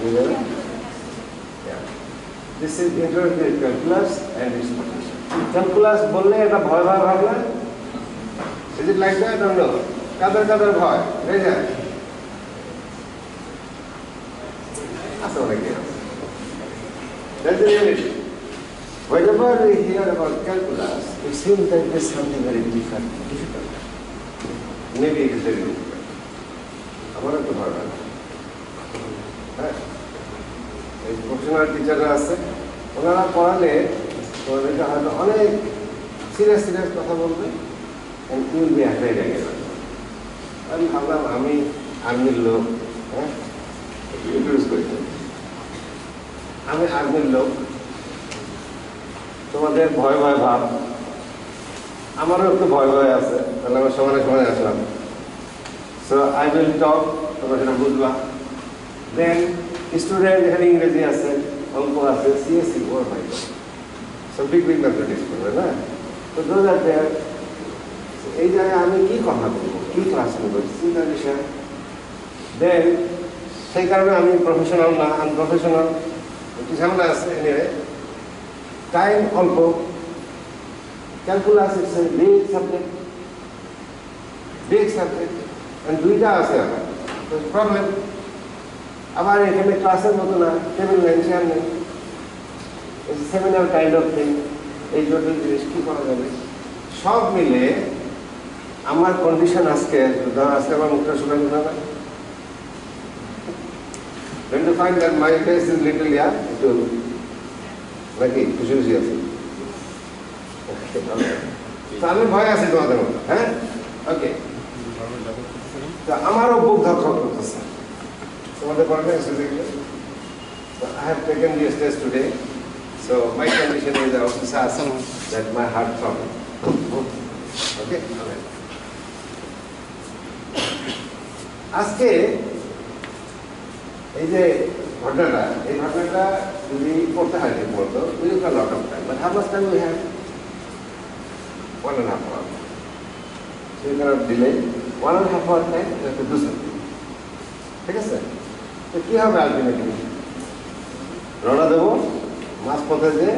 Yeah. This is introductory calculus and its potential. Calculus বললে এটা ভয় ভয় ভাবনা? Is it like that or no? কাদের ভয়? Raise hand. That's all I get. That's the reality. Whenever we hear about calculus, it seems that it is something very difficult. Maybe it is very difficult. আমারও তো ভালো লাগে। হ্যাঁ, এই professional টিচাররা আছে, ওনারা পড়ালে ওদেরকে হয়তো অনেক সিরিয়াস কথা বলবে, and you will be afraid again. আমি ভাবলাম আমি আর্মির লোক, হ্যাঁ, ইন্ট্রোডিউস করি। আমি আর্মির লোক, তোমাদের ভয় ভাব, আমারও একটু ভয় আছে, তাহলে আমার সমানে আসলাম। সো আই উইল টক, তোমরা সেটা বুঝবা। দেন স্টুডেন্ট এখানে ইংরেজি আছে, অঙ্ক আছে, সিএসসি ওর ভাই সব বিগ ম্যাথমেটিক্স করবে না। তো দোজ আর দেয়ার। এই জায়গায় আমি কি কথা বলবো, কি ক্লাস করবো, চিন্তা বিষয়। দেন সেই কারণে আমি প্রফেশনাল না, আনপ্রফেশনাল একটু ঝামেলা আছে। এনিওয়ে টাইম অল্প, calculus it's a big subject, দুইটা আছে আমার প্রবলেম। আবার এখানে ক্লাসের মতো না, টেবিল নেই, চেয়ার নেই, সেমিনার কাইন্ড অফ থিং। এই জটিল জিনিস কী করা যাবে? সব মিলে আমার কন্ডিশন আজকে আমার মুখটা শুনে না। When you find that my face is little, yeah, একটু নাকি খুশি আছে, আমি ভয় আছি তোমাদের মতো। হ্যাঁ, ওকে। আমারও বুক ধরফর করতেছে তোমাদের কনফারেন্স দেখলে। I have taken this test today, so my condition is also such that my heart problem. Okay, amen. আজকে এই যে ঘটনাটা, যদি করতে হয় ঠিক মতো, we have a lot of time. But how much time we have? 1.5 hours. So you cannot delay 1.5 hour time. You have to do something. ঠিক আছে? তো কি হবে আলটিমেটলি? রওনা দেবো, মাঝ পথে যে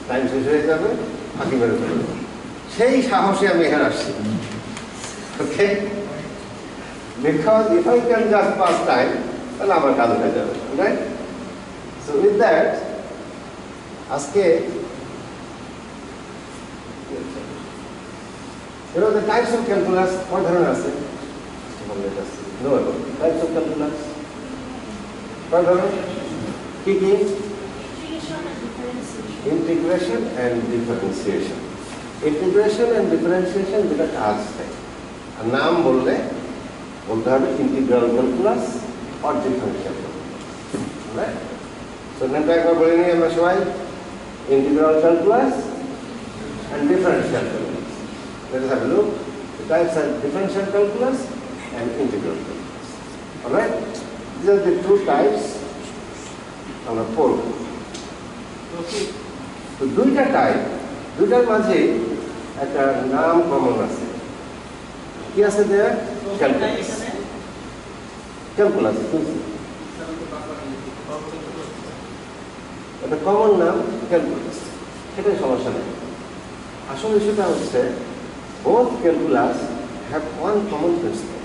টাইম শেষ হয়ে যাবে, ফাঁকি মেরে চলে যাবো। সেই সাহসে আমি এখানে আসছি। Okay, because if I can just pass time, তাহলে আমার কাজ হয়ে যাবে, রাইট? সো উইথ দ্যাট আজকে the types of calculus, what ধরনের আছে? No, types of calculus. what ধরনের? কি কি? Integration and differentiation. Integration and differentiation যেটা কাজ থাকে, আর নাম বলতে হবে integral calculus or differential calculus, right? So নামটা একবার বলে নিই আমরা সবাই, integral calculus and differential calculus. Let us have a look. The types are differential calculus and integral calculus. All right? These are the two types on a pole. Okay. So, দুইটা type, দুইটার মাঝে একটা নাম common আছে। কি আছে দেয়ার? Calculus. Calculus একটা common নাম ক্যালকুলাস, সেটাই সমস্যা নেই। আসল ইস্যুটা হচ্ছে both calculus have one common principle.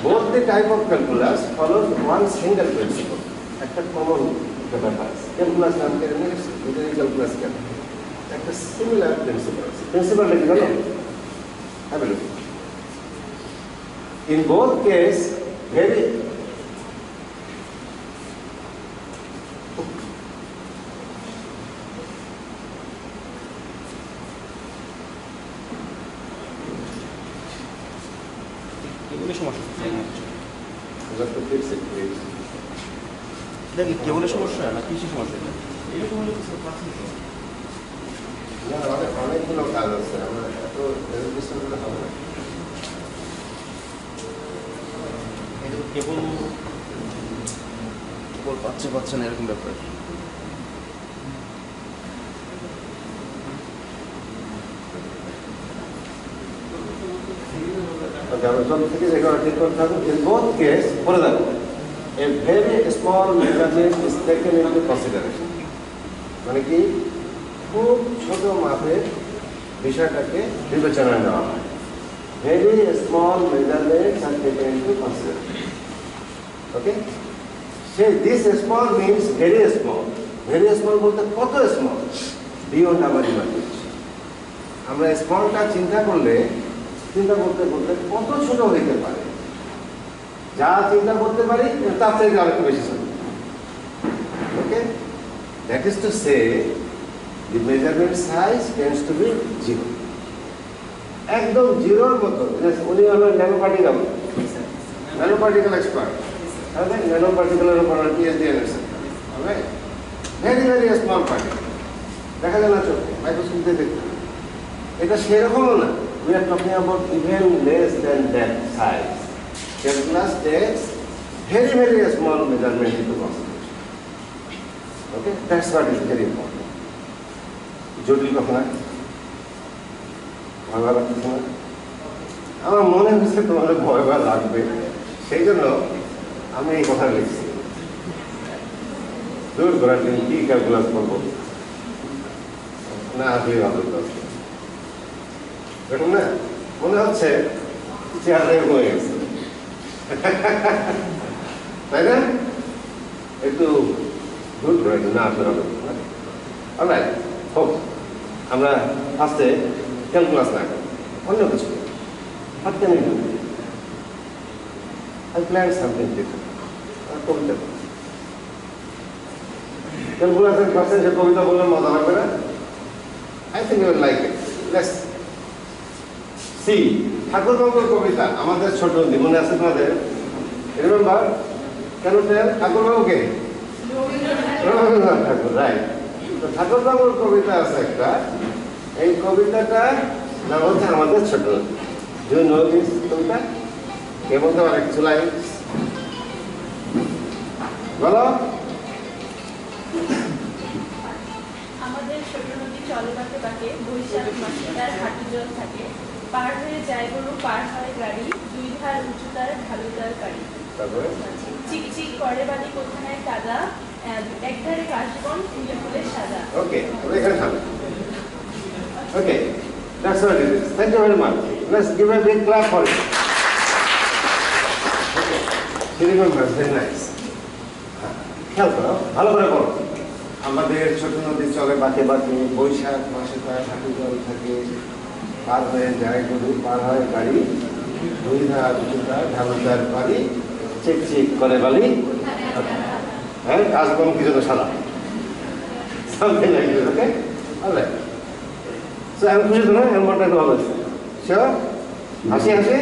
Both the type of calculus follows one single principle. একটা common ব্যাপার আছে। Calculus নাম করে নিয়েছে, দুটোই calculus কেন? একটা similar principle আছে। Principle কি জানো? Have a look. In both case, very কেবলের সমস্যা না কৃষি সমস্যা? অনেকগুলো কাজ আছে, আমরা এত হবে না। কেবল পাচ্ছে না এরকম ব্যাপার। ওকে, আমরা যত থেকে রেকর্ড ঠিক করতে থাকুন। ইন বোথ কেস বলে দেখো, a very small measurement is taken into consideration. মানে কি, খুব ছোট মাপের বিষয়টাকে বিবেচনায় নেওয়া হয়। Very small measurements are taken into consideration. ওকে, সেই this small means very small. Very small বলতে কত স্মল? Beyond our imagination. আমরা স্মলটা চিন্তা করতে করতে কত ছোট হইতে পারে, যা চিন্তা করতে পারি তার থেকে আরেকটু বেশি ছোট। Okay, that is to say the measurement size tends to be zero. একদম জিরোর মতো। উনি হলো ন্যানো পার্টিকেল এক্সপার্ট। ন্যানো পার্টিকেলের উপর পিএইচডি এনেছেন। ভেরি ভেরি স্মল পার্টিকেল, দেখা যায় না চোখে, মাইক্রোস্কোপ দিয়ে দেখতে। এটা সেরকমও না। We are talking about even less than that size. Calculus takes very very small measurement into consideration. Okay, that's what is very important. জটিল কথা না, ভয় ভয় লাগতেছে না? আমার মনে হচ্ছে তোমাদের ভয় ভয় লাগবে, সেই জন্য আমি এই কথা লিখছি। দূর করার দিন কি ক্যালকুলাস করবো না, আসলে ভালো লাগছে এরকম না, মনে হচ্ছে চেহারা হয়ে গেছে, তাই না? একটু দূর করে না আসলে ভালো। অলরাইট, হোক আমরা ফার্স্টে ক্যালকুলাস না করি, অন্য কিছু What can I do? I planned something different. কবিতা ক্যালকুলাসের পাশে যে কবিতা বললে মজা লাগবে না? I think you will like it. Let's see. ঠাকুরবাবুর কবিতা, আমাদের ছোট নদী, মনে আছে তোমাদের? রিমেম্বার? কেন ঠাকুরবাবুকে? রবীন্দ্রনাথ ঠাকুর, রাইট। তো ঠাকুরবাবুর কবিতা আছে একটা, এই কবিতাটার নাম হচ্ছে আমাদের ছোট নদী। Do you know this কবিতা? কে বলতে পারে কিছু লাইন? বলো। আমাদের ছোট নদী চলে বাঁকে বাঁকে, বৈশাখ মাসে তার হাঁটু জল থাকে, পার হয়ে যায় গরু, পার হয় গাড়ি, দুই ধার উঁচু তার ঢালু তার গাড়ি। তারপরে চিকচিক করে বালি কোথায় কাদা, একধারে কাশবন ফুলে ফুলে সাদা। ওকে, আমরা এখানে থামবো। ওকে, that's what it is. Thank you very much. Let's give a big clap for it. Okay, she remembers, very nice. খেয়াল করো, ভালো করে করো। আমাদের ছোট নদী চলে বাঁকে বাঁকে, বৈশাখ মাসে তার হাঁটু জল থাকে, পার হয়ে যায় গরু, পার হয় গাড়ি, দুই ধার উঁচু তার ঢালু তার বাড়ি, চিক চিক করে বালি, হ্যাঁ কাশবন কি জন্য সাদা, something like this, okay? All right. So আমি খুশি তো না, এর মনটা একটু ভালো হচ্ছে। Sure? হাসি হাসি?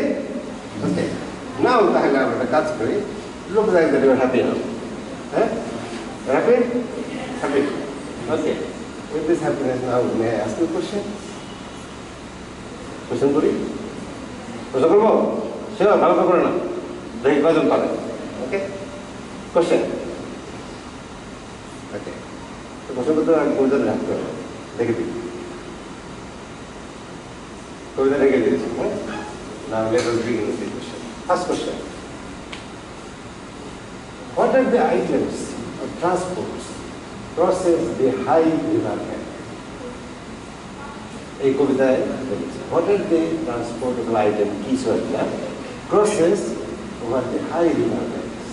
Okay. Now তাহলে আমরা একটা কাজ করি, look like that you are happy now. হ্যাঁ? Happy? Happy. Okay. With this happiness now, may I ask you a question? Question করি? প্রশ্ন করবো? Sure, ভালো করে না। দেখি কয়জন পারে। Okay? Question? Okay. তো প্রশ্ন করতে কবিতা রাখতে হবে। দেখে দিই। কবিতা রেখে দিয়েছি, হ্যাঁ? Now let us begin with the question. First question. What are the items of transport crosses the high river bed? এই কবিতায় বলেছে, what are the transportable item কিছু একটা crosses over the high river beds?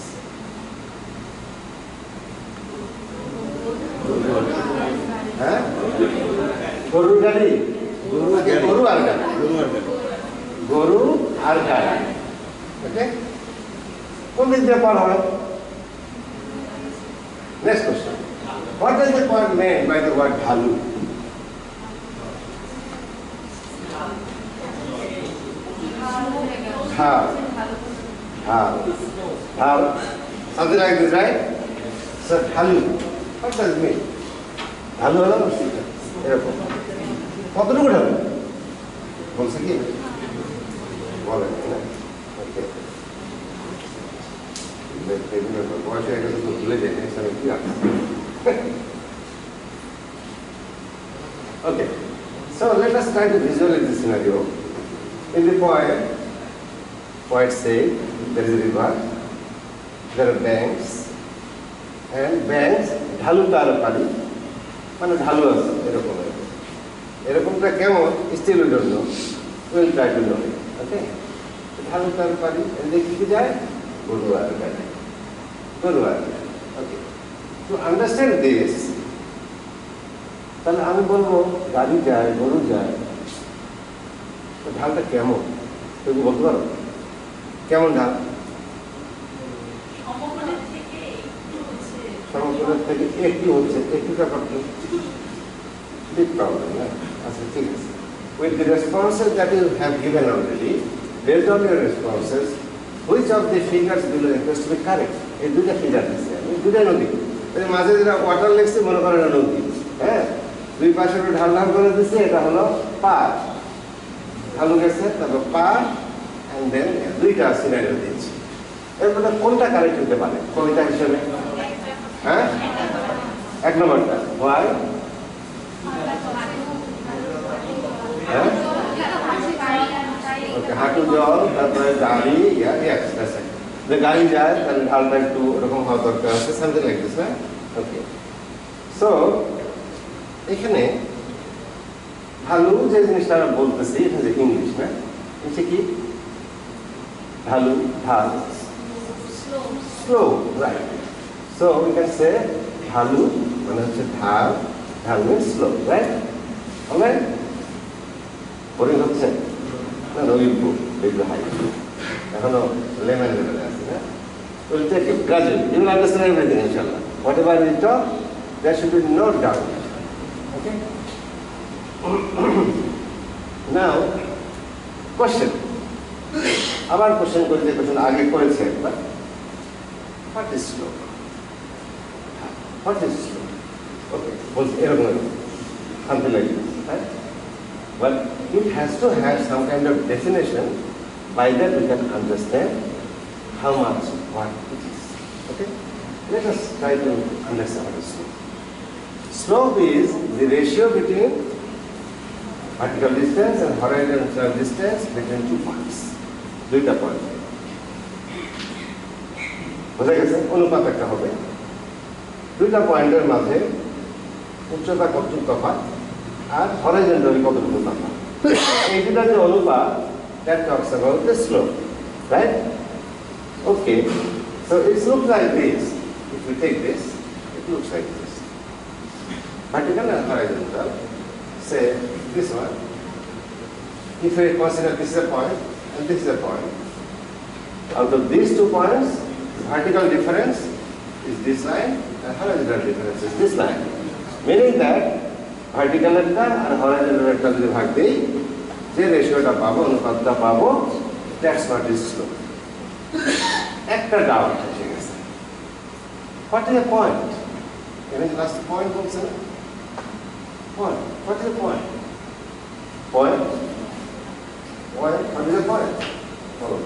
হ্যাঁ? গরুর গাড়ি, গরু আর গাড়ি, গরু আর গাড়ি। ওকে, কোন দিক দিয়ে পার হয়? Next question. What does the poet mean by the word ঢালু? ঢাল, ঢাল, ঢাল, something like this, right? So ঢালু, what does it mean? ঢালু হলো এরকম, কতটুকু ঢালু বলছে কি বলেন না? ওকে, বয়স হয়ে গেলে তো ভুলে যায়, কি আছে? Okay, so let us try to visualize this scenario. In the poem, quite safe. There is a river, there are banks, and banks ঢালু তার পানি মানে ঢালু আছে এরকম এরকমটা কেমন স্টিল জন্য উইল ট্রাই টু নো ওকে ঢালু তার পানি দেখি কি যায় গরু আর গাড়ি ওকে টু আন্ডারস্ট্যান্ড দিস তাহলে আমি বলবো গাড়ি যায় গরু যায় তো ঢালটা কেমন তুমি বলতে পারো কেমন ঢাল সমকোণের থেকে একটু হচ্ছে একটু ব্যাপার big problem আচ্ছা ঠিক আছে with the responses that you have given already based on your responses which of the figures below appears to be correct এই দুইটা ফিগার দিচ্ছি আমি দুইটা নদী মাঝে যেটা ওয়াটার লিখছি মনে করেন নদী হ্যাঁ দুই পাশে ঢাল ঢাল করে দিচ্ছি এটা হলো পার ঢালু গেছে তারপর পার and then দুইটা সিনারিও দিচ্ছি এর মধ্যে কোনটা কারেক্ট হতে পারে কবিতা হিসেবে হ্যাঁ এক নম্বরটা why হ্যাঁ ওকে হাঁটু জল তারপরে গাড়ি yes that's it যে গাড়ি যায় তাহলে ঢালটা একটু ওরকম হওয়া দরকার আছে something like this right okay so এখানে ঢালু যে জিনিসটা আমরা বলতেছি এটা যে ইংলিশ না এটা কি ঢালু ঢাল slow right so we can say ঢালু মানে হচ্ছে ঢাল ঢাল means slow right alright boring হচ্ছে না রবি বুক দেখবে হাই এখনো লেমন লেভেলে আছে না will take it gradually you will understand everything ইনশাআল্লাহ whatever we talk there should be no doubt okay now question আবার কোশ্চেন করে যে কোশ্চেন আগে করেছে একবার what is slow what is slow okay বলছি এরকম something like this right but it has to have some kind of definition by that we can understand how much what it is okay let us try to understand what is slope slope is the ratio between vertical distance and horizontal distance between two points দুইটা point বোঝা গেছে অনুপাত একটা হবে দুইটা পয়েন্টের মাঝে উচ্চতা কতটুকু তফাৎ আর হরাইজন্টালি কতটুকু তফাৎ এই দুটার যে অনুপাত that talks about the slope right okay so it looks like this if we take this it looks like this vertical and horizontal say this one if we consider this is a point and this is a point out of these 2 points vertical difference is this line and horizontal difference is this line meaning that vertical একটা আর horizontal একটা যদি ভাগ দেই যে রেশিওটা পাবো অনুপাতটা পাবো that's what is slope একটা ডাউট এসে গেছে what is a point এখানে লাস্ট পয়েন্ট বলছে না point what is a point point what is a point oh.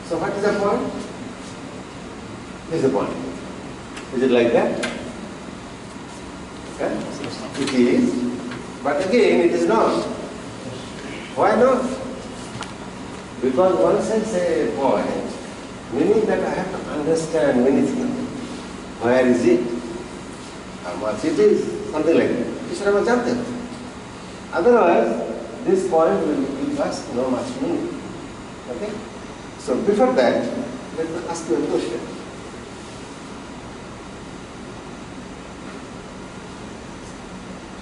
So what is the point? This is the point. Is it like that? Yeah? It is. But again, it is not. Why not? Because once I say a point, meaning that I have to understand many things. Where is it? How much it is? Something like that. You should have jumped it. Otherwise, this point will give us no much meaning. Okay? So before that, let me ask you a question.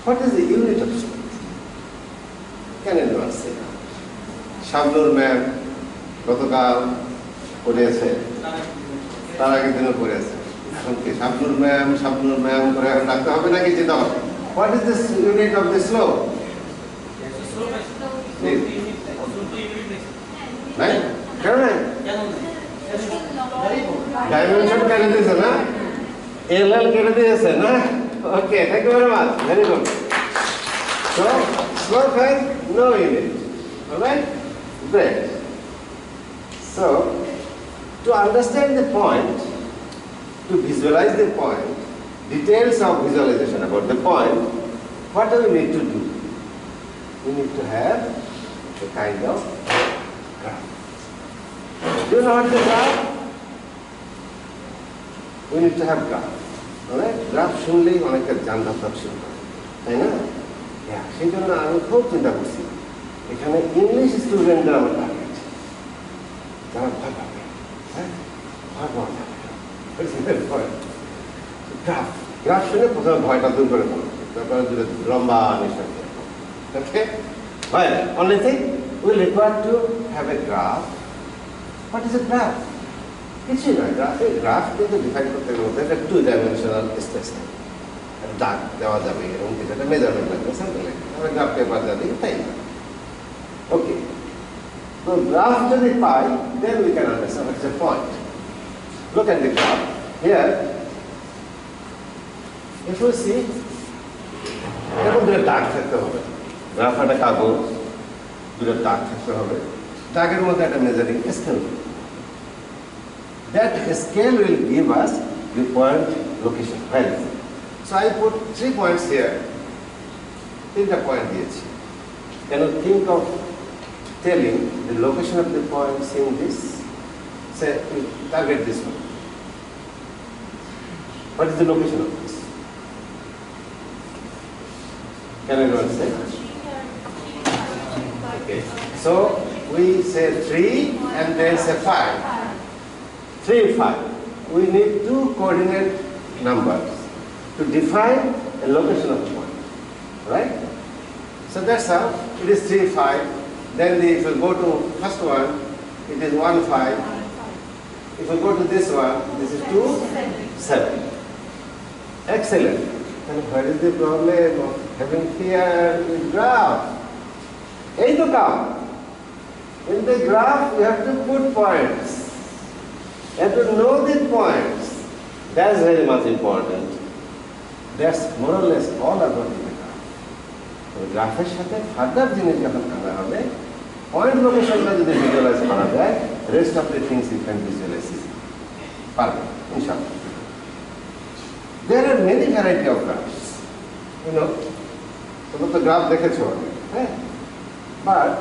What is the unit of strength? Can anyone say that? Shabnur ma'am, গতকাল পড়েছে, তার আগের দিনও পড়েছে। Okay, Shabnur ma'am করে ডাকতে হবে নাকি যেতে হবে? What is this unit of the slope? Right? কেন নাই? ডাইমেনশন কেটে দিয়েছে না? এল কেটে দিয়েছে না? Okay, thank you very much. Very good. So, slope has no unit. Alright? Great. So, to understand the point, to visualize the point, details of visualization about the point, what do we need to do? We need to have a kind of graph. Do you know what the graph? We need to have graph. Alright? Graph শুনলেই অনেকের জানধার শুরু করে, তাই না? সেই জন্য আমি খুব চিন্তা করছি এখানে ইংলিশ স্টুডেন্টদের আমার টার্গেট, যারা ভয় পাবে, হ্যাঁ ভয় পাওয়া যাবে গ্রাফ গ্রাফ শুনে প্রথমে ভয়টা দূর করে পড়ো, তারপরে দূরে লম্বা নিঃশ্বাস নিয়ে পড়ো। ওকে, well, only thing we require to have a graph. What is a graph? কিছুই নয়, গ্রাফ কিন্তু ডিফাইন করতে গেলে একটা 2-dimensional স্পেস দাগ দেওয়া যাবে এবং যেটা মেজারমেন্ট লাগবে সামনে লাগবে, আমরা গ্রাফ পেপার যা দিই তাই না। ওকে, তো গ্রাফ যদি পাই then we can understand what is the point. Look at the graph here. If you see, এরকম দুটো দাগ থাকতে হবে, গ্রাফ একটা কাগজ, দুটো দাগ থাকতে হবে, দাগের মধ্যে একটা measuring scale. That scale will give us the point location value. So I put 3 points here. তিনটা পয়েন্ট দিয়েছি। Can you think of telling the location of the points in this? Say, target this one. What is the location of this? Can anyone say? Okay. So we say 3 and then say 5. 3, 5. We need 2 coordinate numbers to define a location of a point, right? So that's how it is 3, 5. Then if you go to first one, it is 1, 5. If you go to this one, this is 2, 7. Excellent. And what is the problem of having here in graph? Hey to come. In the graph, you have to put points. You have to know the points. That's very much important. That's more or less all about the graph. So গ্রাফের সাথে further জিনিস যখন আনা হবে, point লোকেশনটা যদি visualise করা যায়, rest of the things you can visualise পারবে ইনশাআল্লাহ। There are many variety of graphs. You know, তোমরা তো গ্রাফ দেখেছো, হ্যাঁ, বাট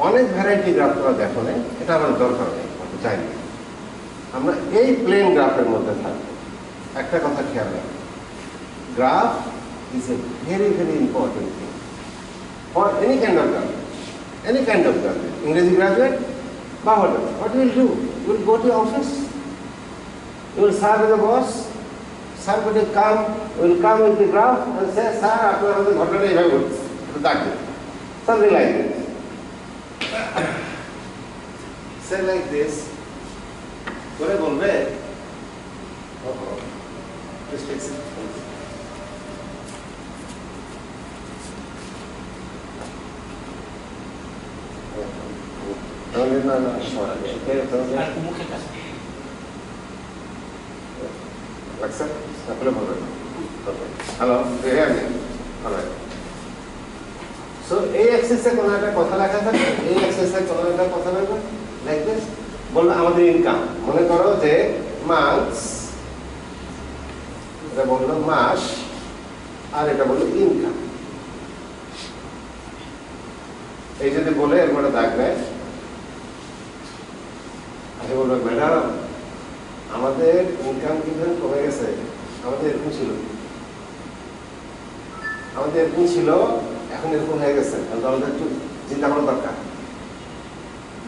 অনেক ভ্যারাইটি গ্রাফ তোমরা দেখো না, এটা আমার দরকার নেই, চাই না। আমরা এই প্লেন গ্রাফের মধ্যে থাকবো। একটা কথা খেয়াল রাখো, graph is a very, very important thing for any kind of graduate, any kind of graduate, English graduate, but whatever. What you will do? You will go to your office, you will serve as a boss, somebody will come with the graph and say, sir, আপনার আমাদের ঘটনাটা এইভাবে ঘটছে, এটা দাগ দিন, something like this. Say like this, করে বলবে, just fix it. No, মুখের কাছে লাগছে? তাহলে বলবেন। Hello, hear me. Alright. So এই অ্যাক্সেসে কোনো একটা কথা লেখা থাকে, এই অ্যাক্সেসে কোনো একটা কথা লেখা লাইক দিস, বলবো আমাদের ইনকাম। মনে করো যে মান্থস, এটা বললো মাস, আর এটা বললো ইনকাম। এই যদি বলে এর মানে দাগ নেয়, আগে বলবে ম্যাডাম আমাদের ইনকাম কিন্তু কমে গেছে, আমাদের এরকম ছিল, আমাদের এরকম ছিল, এখন এরকম হয়ে গেছে, আমাদের একটু চিন্তা করা দরকার।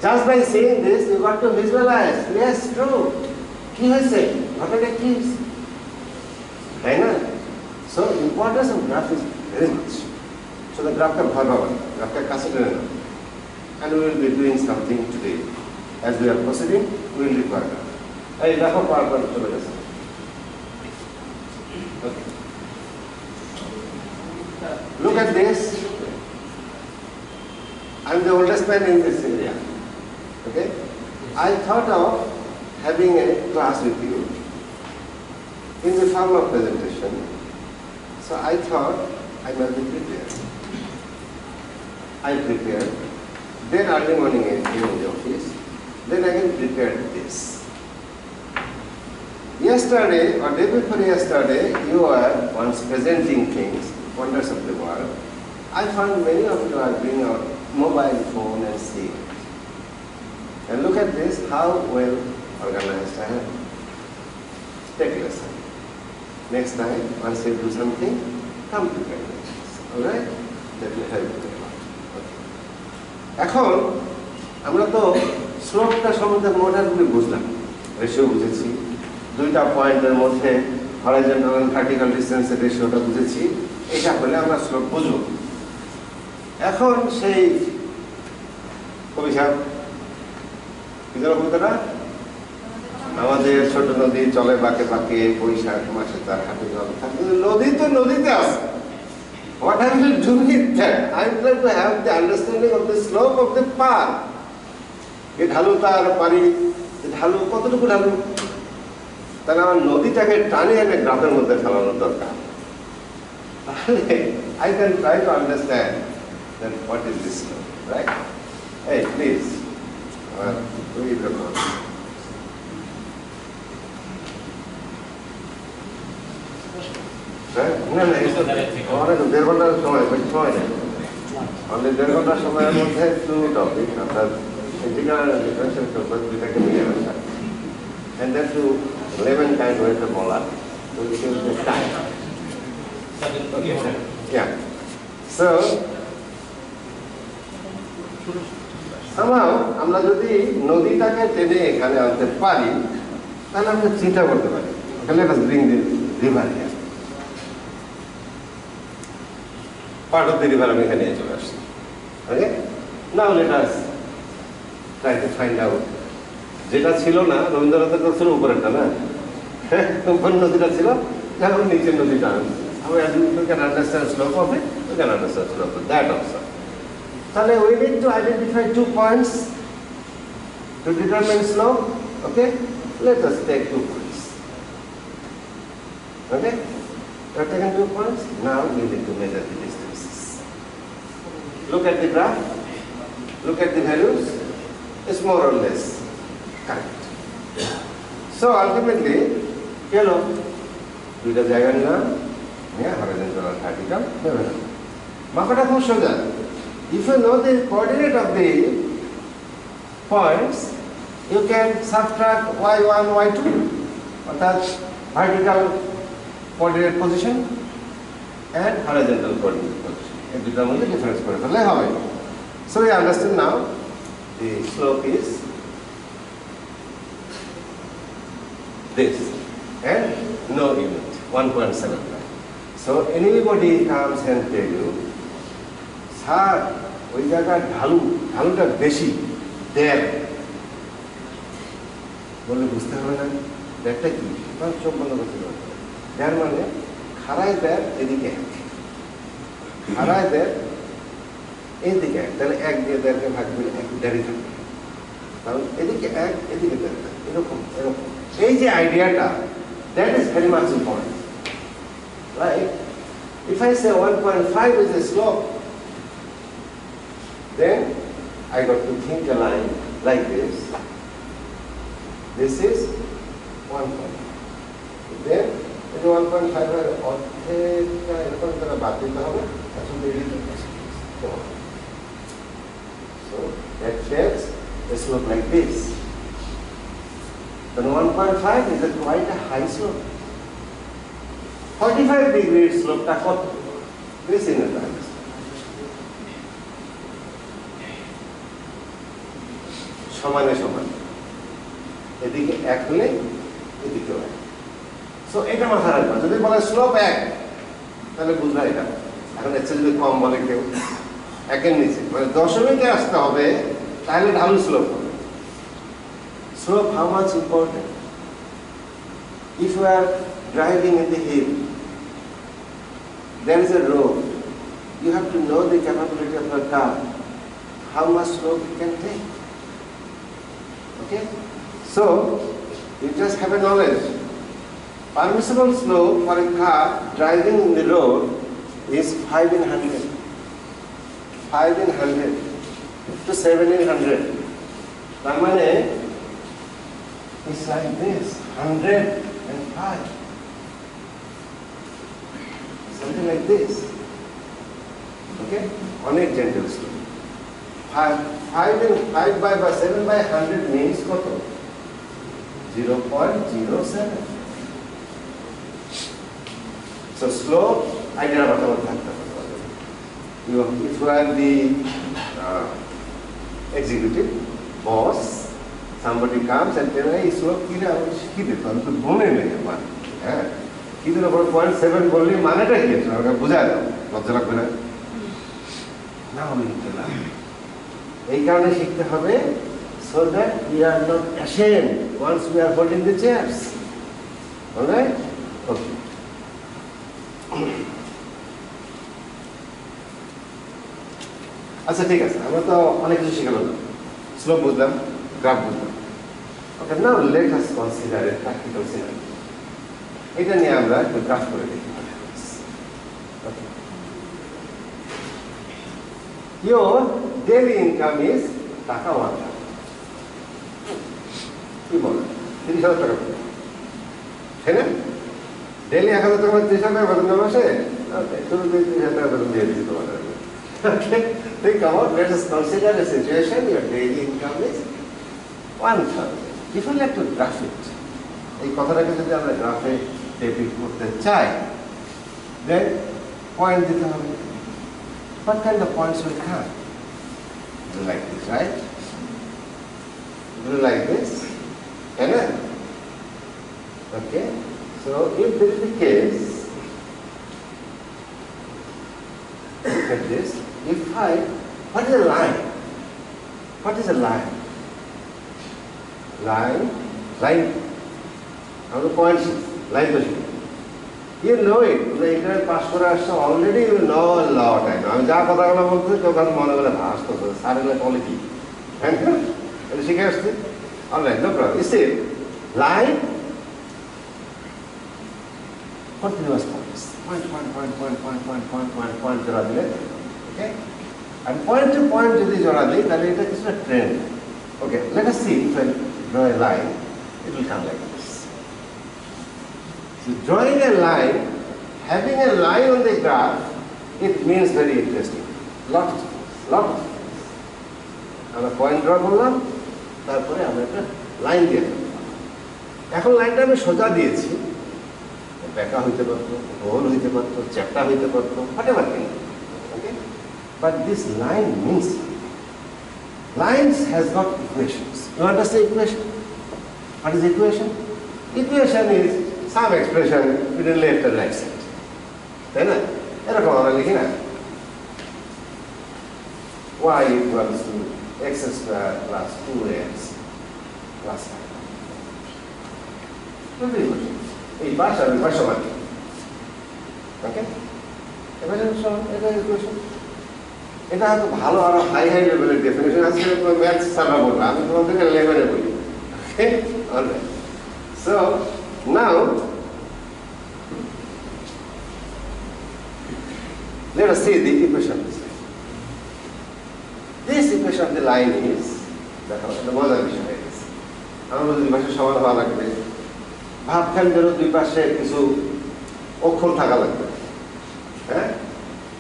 Just by saying this, you got to visualize. Yes, true. কি হয়েছে? ঘটনাটা কি হয়েছে? তাই না? So importance of graph is very much. So the graph টা ভয় পাবেন, গ্রাফটা কাছে টেনে নেন। And we will be doing something today. As we are proceeding, we will require graph. এই দেখো পাওয়ার চলে গেছে। Okay. Look at this. I'm the oldest man in this area. Okay? I thought of having a class with you in the form of presentation. So I thought I must be prepared. I prepared. Then early morning I came in the office. Then again prepared this. yesterday or day before yesterday, you were once presenting things, wonders of the world. I found many of you are bringing out mobile phone and see it. And look at this, how well organized I am. Take a lesson. Next time, once you do something, come to presentations. Alright? That will help you a lot. Okay. এখন আমরা তো স্লোপটা সম্বন্ধে মোটামুটি বুঝলাম, ratio বুঝেছি, দুইটা পয়েন্টের মধ্যে হরাইজন্টাল এবং ভার্টিক্যাল ডিসটেন্সের রেশিওটা বুঝেছি, এটা হলে আমরা স্লোপ বুঝব। এখন সেই কবি সাহেব কি যেন কবিতাটা, আমাদের ছোট নদী চলে বাঁকে বাঁকে, বৈশাখ মাসে তার হাঁটু জল থাকে, নদী তো নদীতে আছে। What I will do with that? I would like to have the understanding of the slope of the path. এই ঢালু তার পারি, ঢালু কতটুকু ঢালু, তাহলে আমার নদীটাকে টানে এনে গ্রাফের মধ্যে ফেলানোর দরকার। তাহলে I can try to understand that what is this slope, right? Hey, please, read the note. না না, অনেক 1.5 ঘন্টার সময়, বেশি সময় নেই। অনেক 1.5 ঘন্টার সময়ের মধ্যে একটু টপিক অর্থাৎ ইন্টিগ্রাল এন্ড ডিফারেনশিয়াল ক্যালকুলাস দুইটাকে মিলে আসা, and then to 11 kind way to বলা, so it gives the time. Yeah. So somehow আমরা যদি নদীটাকে টেনে এখানে আনতে পারি, তাহলে আমরা চিন্তা করতে পারি, let us bring the river here. Part of the river আমি এখানে চলে আসছি। Okay? Now let us try to find out, যেটা ছিল না রবীন্দ্রনাথের তো ছিল উপরেরটা না, উপর নদীটা ছিল, এখন নিচের নদীটা আমি you can understand slope of it, you can understand slope of that also. তাহলে we need to identify 2 points to determine slope. Okay? Let us take 2 points. Okay? We have taken 2 points. Now we need to measure the distances. Look at the graph. Look at the values. It's more or less correct. So ultimately, hello, দুইটা জায়গা নিলাম, নিয়ে horizontal আর vertical ভেবে নেব। মাপাটা খুব সোজা। If you know the coordinate of the points, you can subtract y1, y2, অর্থাৎ vertical coordinate position and horizontal coordinate position. এই দুটার মধ্যে ডিফারেন্স করে ফেললে হবে। So we understand now the slope is this and no unit, 1.75. So anybody comes and tell you, sir ওই জায়গায় ঢালুটা বেশি, দেড়, বললে বুঝতে হবে না দেড়টা কি, চোখ বন্ধ করতে হবে। দেড় মানে খাড়ায় দেড়, এদিকে এক, খাড়ায় দেড়, এদিকে এক, তাহলে 1 দিয়ে দেড়কে ভাগ দিলে 1 দেড়ই থাকবে, কারণ এদিকে 1, এদিকে দেড়, এরকম এরকম। এই যে আইডিয়াটা, that is very much important, right? If I say 1.5 is a slope, then I got to think a line like this. This is 1.5. Then it is 1.5 এর অর্ধেকটা এরকম করে বাদ দিতে হবে, আসলে এদিকে। So that shapes a slope like this. Then 1.5 is quite a high slope. 45 degree slope টা কত? This in a time. সমানে সমান, এদিকে 1 হলে এদিকে 1। সো এটা মাথায় রাখবা, যদি বলে স্লোপ 1 তাহলে বুঝবা এটা। এখন এর চেয়ে যদি কম বলে কেউ 1 এর নিচে, মানে দশমিকে আসতে হবে, তাহলে ঢালু স্লোপ হবে। Slope, how much important? If you are driving in the hill, there is a road, you have to know the capability of your car, how much slope it can take. Okay? So, you just have a knowledge. Permissible slope for a car driving in the road is 5 in 100. 5 in 100 to 7 in 100. তার মানে it's like this, 100 and 5. Something like this. Okay? অনেক gentle story. 5 by 7 by 100 means কত? 0.07. So slope, idea about থাকতে হবে। If you are the executive boss, somebody comes and tells me, slope কি রে আমি শিখিয়ে দিত, আমি তো মনে নেই আমার। হ্যাঁ, কিন্তু ওপর 0.7 বললি মানেটা কি আছে? আমাকে বুঝায় দাও, লজ্জা লাগবে না? না আমি না। এই কারণে শিখতে হবে, so that we are not ashamed once we are holding the chairs. All right? Okay. আচ্ছা ঠিক আছে, আমরা তো অনেক কিছু শিখলাম, স্লোপ বুঝলাম, গ্রাফ বুঝলাম। Okay, now let us consider a practical scenario. এটা নিয়ে আমরা একটু গ্রাফ করে দেখি। Okay. Your daily income is টাকা 1,000. কি বল? 30,000 টাকা। তাই না? ডেইলি 1,000 টাকা 30,000 টাকা বেতন না মাসে? ওকে, শুরু থেকে 30,000 টাকা বেতন দিয়ে দিচ্ছি তোমাদের। Okay, think about, let us consider a situation, your daily income is 1,000. If you like to graph it, এই কথাটাকে যদি আমরা গ্রাফে ডেপিক্ট করতে চাই, then পয়েন্ট দিতে হবে। What kind of points will come? Like this, right? Like this, and then, okay. So if this is the case, look at this. If what is a line? What is a line? Line. How the points? Line position. You know it. The internet pass kore ascho already you know a lot. I know. আমি যা কথাগুলো বলতে কেউ কাজ মনে করে হাসতো স্যারের quality. হ্যাঁ, এটা শিখে আসছে। Alright, no problem. You see, line continuous points. Point জোড়া দিলে, okay? And point to point যদি জোড়া দিই তাহলে এটা কিছুটা trend. Okay, let us see if I draw a line, it will come like this. So drawing a line, having a line on the graph, it means very interesting. Lot of things. আমরা point draw করলাম, তারপরে আমরা একটা line দিয়ে দিলাম। এখন লাইনটা আমি সোজা দিয়েছি, বেঁকা হইতে পারতো, গোল হইতে পারতো, চ্যাপ্টা হইতে পারতো, whatever thing. Okay? But this line means something. Lines has got equations. You understand equation? What is equation? Equation is some expression between left and right side. তাই না? এরকম আমরা লিখি না? Y equals to x square plus 2x plus 5. এই পাশ আর পাশ সমান। ওকে? এবার এটা ইকুয়েশন। এটা হয়তো ভালো আরো হাই লেভেলের ডেফিনেশন আছে, ম্যাথস সারা বলবো, আমি তোমাদেরকে লেভেলে বলি। Okay? Alright. So now let us see the equation. This equation of the line is, দেখো এটা মজার বিষয় হয়ে গেছে। আমরা দুই পাশে সমান হওয়া লাগবে, ভাবখান যেন দুই পাশে কিছু অক্ষর থাকা লাগবে। হ্যাঁ?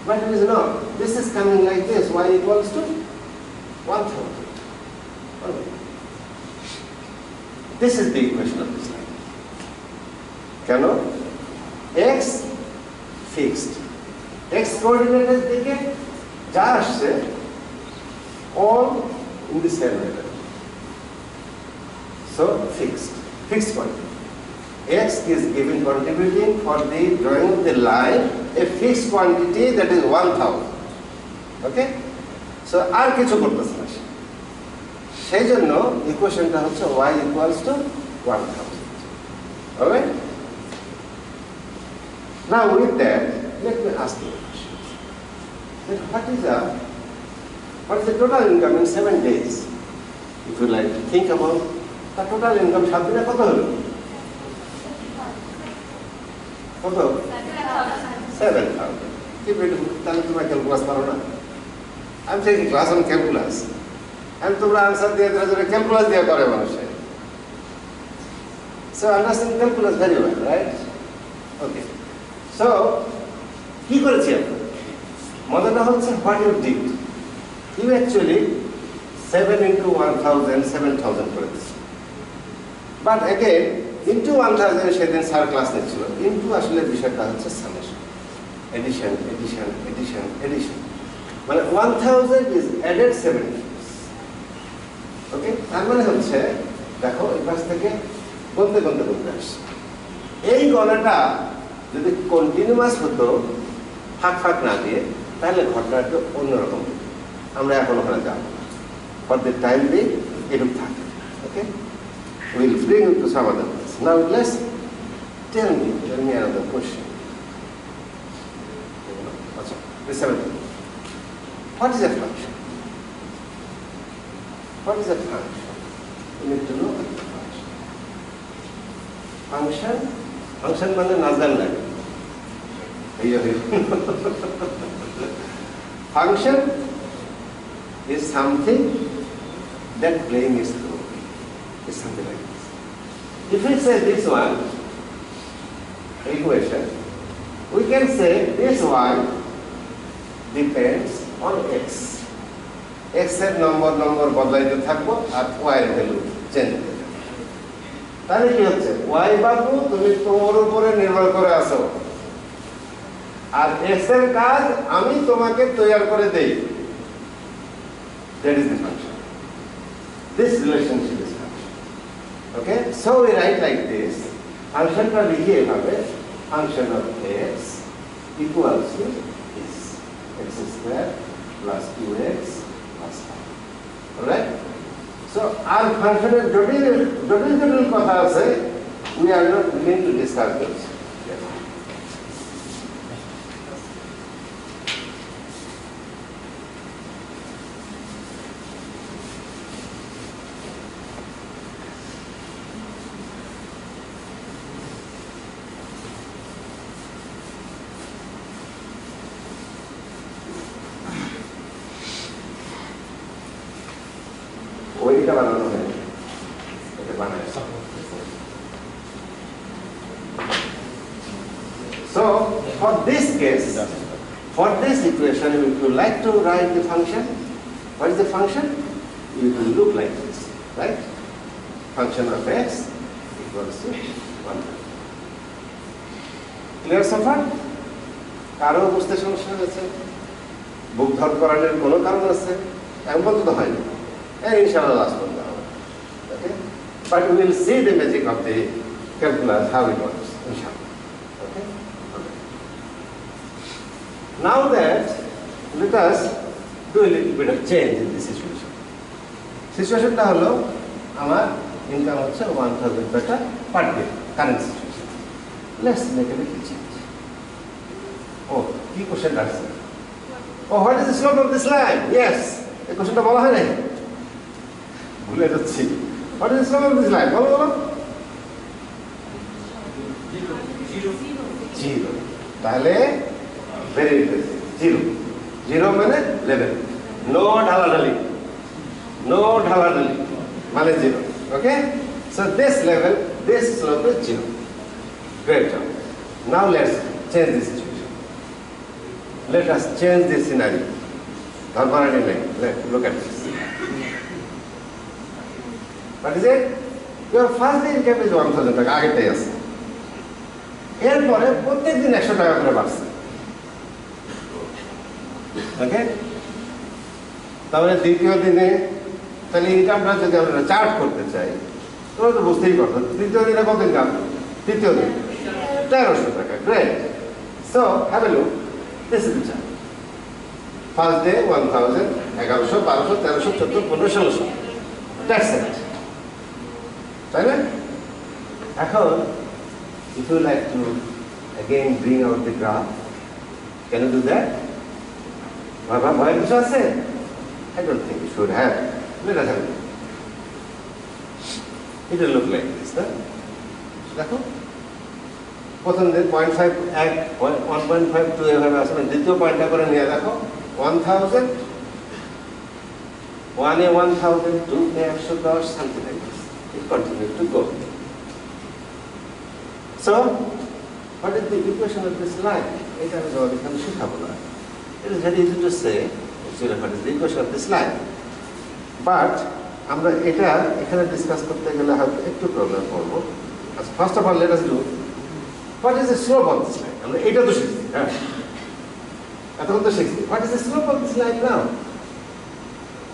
But it is not. This is coming like this. Y equals to 1,000. This is the equation of this line. কেন? X fixed. X coordinates দিকে যা আসছে all in the same level. So fixed point. X is given contributing for the drawing of the line a fixed quantity that is 1,000. Okay? So আর কিছু করতেছে না, সেই জন্য ইকুয়েশনটা হচ্ছে y equals to 1,000. Alright? Now with that, let me ask you a question. Then what is the total income in 7 days? If you like to think about the total income, 7 দিনে কত হলো? কত? 7,000. Keep it, তাহলে তোমরা calculus পারো না? I'm taking class on calculus. And তোমরা answer দিয়ে ক্যালকুলাস দিয়ে করে মানুষে। So So understand calculus very well, right? Okay. So কি করেছি আমরা? মজাটা হচ্ছে what you did. You actually 7 into 1000, 7000 করে দিচ্ছি। But again, into 1000 সেদিন স্যার ক্লাস নিচ্ছিল। Into আসলে বিষয়টা হচ্ছে summation. Addition, addition, addition, addition. মানে 1000 is added 7 times. Okay? তার মানে হচ্ছে দেখো এই পাশ থেকে গুনতে গুনতে গুনতে আসছে। এই গণনাটা যদি কন্টিনিউয়াস হতো ফাঁক ফাঁক না দিয়ে তাহলে ঘটনা একটু অন্যরকম হতো। আমরা এখন ওখানে যাব ফর দ্য টাইম বিং এরূপ থাকে। Okay, will bring you to some other place. Now let's tell me another question. আচ্ছা, this 7. What is a function? What is a function? You need to know what is a function. Function মানে নাজান লাগে। Function is something that playing is through. It's something like this. If we say this one equation, we can say this one depends on x. X এর নম্বর বদলাইতে থাকবো আর y এর value change হতে থাকবে। তাহলে কি হচ্ছে? y বাবু তুমি তোমার উপরে নির্ভর করে আছো আর x এর কাজ আমি তোমাকে তৈরি করে দেই। That is the function. This relationship is function. Okay, so we write like this. Function টা লিখি এভাবে, function of x equals to this x square plus 2x plus 5. Alright? So our function এর জটিল কথা আছে, we are not willing to discuss this. ওইটা বানানো হয় এটা বানায়। So for this case, for this equation, if you like to write the function, what is the function? It will look like this, right? Function of x equals to 1. Clear so far? কারো বুঝতে সমস্যা হয়েছে? বুক ধর করানোর কোনো কারণ আছে? এমন তো হয় না। And inshallah last one down. Okay? But we will see the magic of the calculus, how it works, inshallah. Okay? Now that, let us do a little bit of change in this situation. Situation টা হলো আমার income হচ্ছে 1000 টাকা per day, current situation. Let's make a little change. Oh, কি question আছে? Oh, what is the slope of this line? Yes, এই কোশ্চেনটা বলা হয় নাই। ভুলে যাচ্ছি। What is the slope of this line? বলো। 0. তাহলে very interesting. 0 মানে level. No ঢালাঢালি মানে 0. Okay? So this level, this slope is 0. Great job. Now let's change this situation. Let us change this scenario. Look at this. What is it? Your first day income is 1000 টাকা, আগেরটাই আছে। এরপরে প্রত্যেক দিন 100 টাকা করে বাড়ছে। ওকে? তাহলে দ্বিতীয় দিনে তাহলে ইনকামটা যদি আমরা চার্ট করতে চাই তোমরা তো বুঝতেই পারছো। তৃতীয় দিনে কত ইনকাম? তৃতীয় দিন 1300 টাকা। Great. So have a look, this is the chart. First day 1000, 1100, 1200, 1300, 1400, 1500, 1600। That's it. তাই না? এখন if you like to again bring out the graph, can you do that? ভয়ের কিছু আছে? I don't think you should have. Let us have it. It will look like this, না? দেখো প্রথম দিন 0.5 1.52 এভাবে আসবে। দ্বিতীয় পয়েন্টটা করে নিয়ে দেখো 1000, 1 এ 1000, 2 এ 110, something like this. It continues to go. So, what is the equation of this line? এটা আমি তোমাদের এখানে শেখাবো না। It is very easy to say, actually, what is the equation of this line? But আমরা এটা এখানে ডিসকাস করতে গেলে হয়তো একটু প্রবলেম করবো। First of all, let us do what is the slope of this line? আমরা এটা তো শিখছি, হ্যাঁ? এতক্ষণ তো শিখছি। What is the slope of this line now?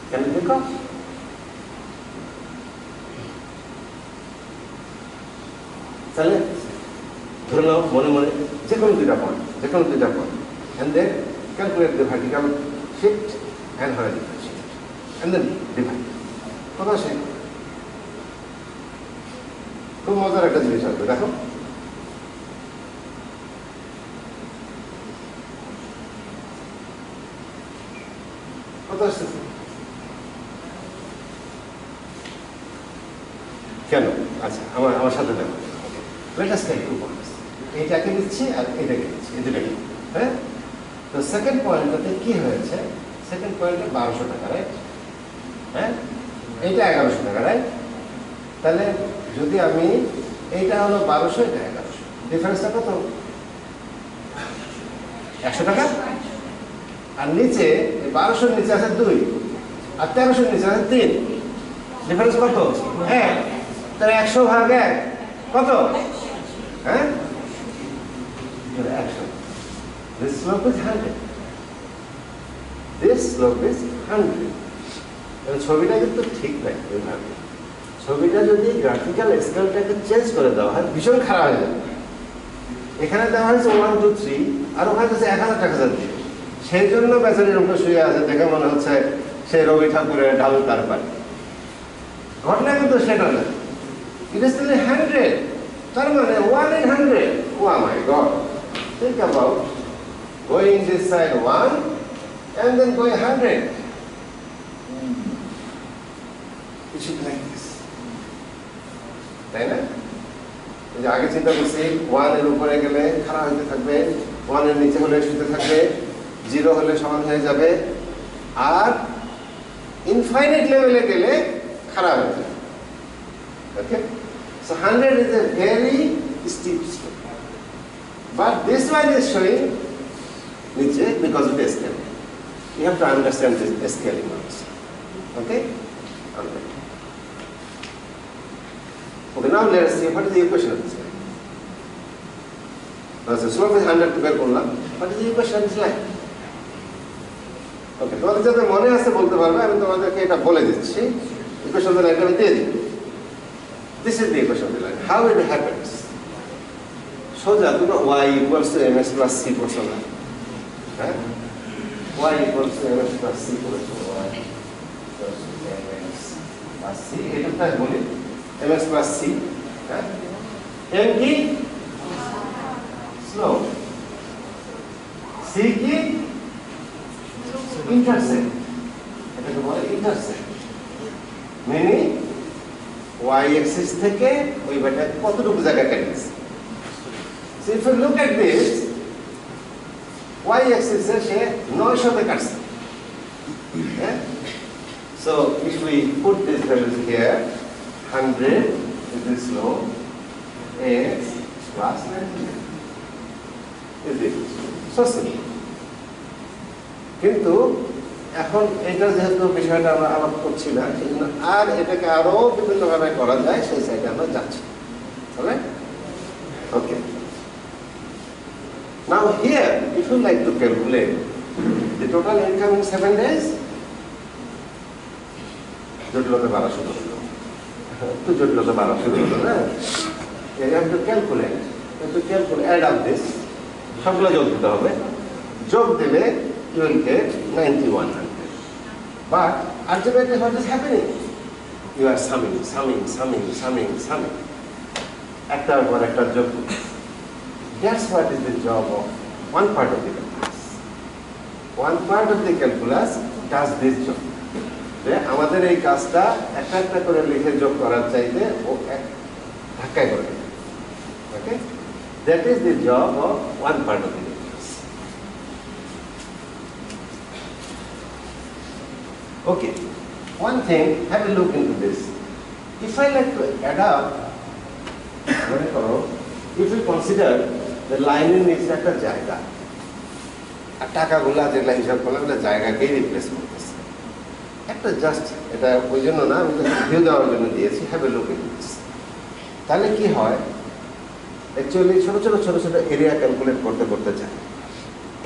Can you think of? তাহলে ধরে নাও মনে মনে যে কোনো দুইটা point and then calculate the vertical shift and horizontal shift and then divide. কথা শেখ। খুব মজার একটা জিনিস আসবে, দেখো কথা আসতেছে কেন? আচ্ছা আমার সাথে দেখো, let us take 2 points. এইটাকে নিচ্ছি আর এটাকে নিচ্ছি, এই দুটাকে, হ্যাঁ? তো সেকেন্ড পয়েন্টটাতে কি হয়েছে? সেকেন্ড পয়েন্টে 1200 টাকা, রাইট? হ্যাঁ, এইটা 1100 টাকা, রাইট? তাহলে যদি আমি এইটা হলো 1200, এটা 1100, ডিফারেন্সটা কত? 100 টাকা। আর নিচে 1200 নিচে আছে 2 আর 1300 নিচে আছে 3, ডিফারেন্স কত? 1। তাহলে 100 ভাগ 1 কত? হ্যাঁ, 100। This slope is 100. This slope is 100. ছবিটা কিন্তু ঠিক নাই এইভাবে। ছবিটা যদি গ্রাফিক্যাল স্কেলটাকে চেঞ্জ করে দেওয়া হয় ভীষণ খারাপ হয়ে যাবে। এখানে দেওয়া হয়েছে 1 2 3 আর ওখানে হচ্ছে 1000 টাকা দিয়ে, সেই জন্য বেচারি এরকম শুয়ে আছে, দেখে মনে হচ্ছে সে রবি ঠাকুরের ঢালু তার পারে। ঘটনা কিন্তু সেটা না, it is still 100, তার মানে 1 in 100. Oh my God, think about going this side 1 and then going 100. It should be like this, তাই না? এই যে আগে চিন্তা করছি 1 এর উপরে গেলে খারাপ হতে থাকবে, 1 এর নিচে হলে শুতে থাকবে, 0 হলে সমান হয়ে যাবে, আর ইনফাইনাইট লেভেলে গেলে খারাপ হয়ে যাবে। ওকে, so 100 is a very steep slope, but this one is showing niche because of the scale. You have to understand this scaling also. Okay, okay. Okay, now let us see what is the equation of this line. So slope is 100 to bear করলাম, what is the equation of this line? Okay, তোমাদের যাতে মনে আছে বলতে পারবে, আমি তোমাদেরকে এটা বলে দিচ্ছি। ইকুয়েশন অফ দ্য লাইন আমি দিয়ে দিই। This is the equation of the line. How it happens? সোজা তোমরা y equals to ms plus c করছো না, হ্যাঁ? y equals to ms plus c করছো, y equals to ms plus c, এটা তাই বলি ms plus c, হ্যাঁ? m কি? Slope. c কি? Intercept. এটাকে বলে intercept, মানে y axis থেকে ওই বেটা কতটুকু জায়গা কাটছে। So if you look at this, y axis এ সে 900 তে কাটছে, হ্যাঁ? So if we put this values here, 100 is the slope, x plus 90 is it? So simple. কিন্তু এখন এটা যেহেতু বিষয়টা আমরা আলাপ করছি না, সেই জন্য আর এটাকে আরো বিভিন্নভাবে করা যায় সেই সাইডে আমরা যাচ্ছি, তাহলে ওকে। Now here, if you like to calculate the total income in 7 days, জটিলতা 1200 হলো, তো জটিলতা 1200 হলো না? You have to calculate, add up this, সবগুলো যোগ দিতে হবে, যোগ দিলে you will get 9100. But ultimately what is happening? You are summing. Ektar por ektar job. That's what is the job of one part of the calculus. One part of the calculus does this job. যে আমাদের এই কাজটা একটা একটা করে লিখে যোগ করার চাইতে ও এক ধাক্কায় করে দেবে। Okay? That is the job of one part of the calculus. Okay, one thing, have a look into this. If I like to add up, মনে করো If you consider the line is একটা জায়গা, আর টাকাগুলা যেগুলা হিসাব করলাম এটা জায়গাকেই replace করতেছে। একটা জাস্ট এটা ওই জন্য না, আমি ভিউ দেওয়ার জন্য দিয়েছি, have a look it this. তাহলে কি হয়, অ্যাকচুয়ালি ছোট ছোট ছোট ছোট এরিয়া ক্যালকুলেট করতে করতে যায়।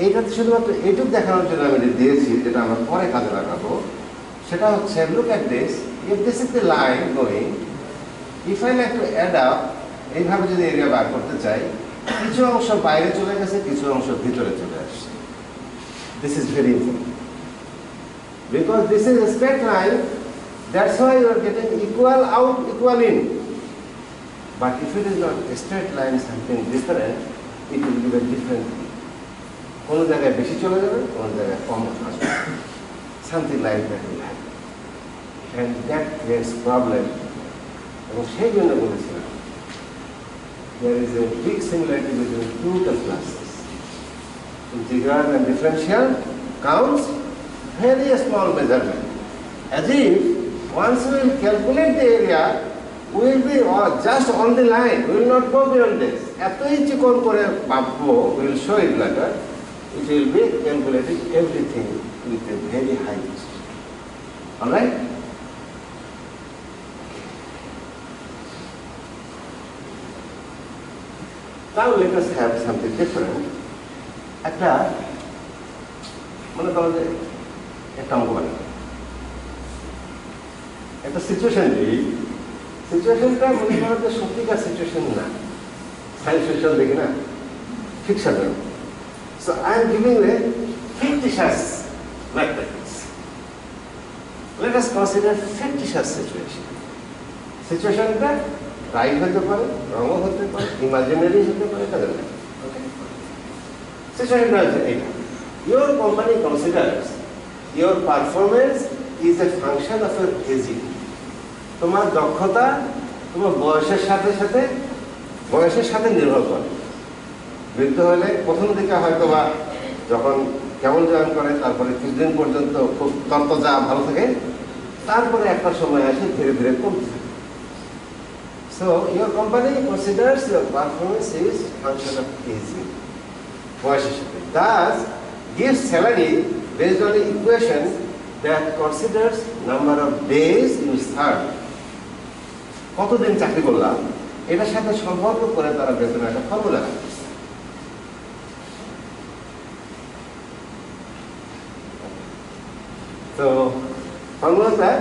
এইটাতে শুধুমাত্র এইটুকু দেখানোর জন্য আমি দিয়েছি, যেটা আমরা পরে কাজে লাগাবো। সেটা হচ্ছে look at this, if this is the line going, if I like to add up, এইভাবে যদি এরিয়া বার করতে চাই, কিছু অংশ বাইরে চলে গেছে, কিছু অংশ ভিতরে চলে আসছে। This is very important because this is a straight line, that's why you are getting equal out, equal in. But if it is not a straight line, something different, it will give a different thing. কোনো জায়গায় বেশি চলে যাবে, কোনো জায়গায় কম আসবে, something like that will happen, and that creates problem. এবং সেই জন্য বলেছিলাম there is a big similarity between two classes. Integral and differential counts very small measurement, as if once we will calculate the area, we will be just on the line, we will not go beyond this. এতই চিকন করে ভাববো, we will show it later, it will be calculating everything with a very high precision. All right? Now let us have something different. একটা মনে করো যে একটা অঙ্ক বানাবো, একটা সিচুয়েশন দিই, সিচুয়েশনটা মনে করো যে সত্যিকার সিচুয়েশন না, সায়েন্স ফিকশন দেখি না, fiction. So I am giving a fictitious mathematics. Let us consider fictitious situation. সিচুয়েশনটা রাইট হতে পারে, রঙও হতে পারে, ইমাজিনারি হতে পারে, তাদের না। ওকে, সিচুয়েশনটা হচ্ছে এইটা। Your company considers your performance is a function of your aging. তোমার দক্ষতা তোমার বয়সের সাথে সাথে নির্ভর করে। বৃদ্ধ হলে প্রথম দিকে হয়তো বা যখন কেমন জয়েন করে, তারপরে কিছুদিন পর্যন্ত খুব তরতাজা ভালো থাকে, তারপরে একটা সময় আসে ধীরে ধীরে কমতে থাকে। So your company considers your performance is function of aging, বয়সের সাথে। Thus gives salary based on an equation that considers number of days you serve. কতদিন চাকরি করলাম এটার সাথে সম্পর্ক করে তারা বেতনের একটা ফর্মুলা রাখছে। তো ফর্মুলাটা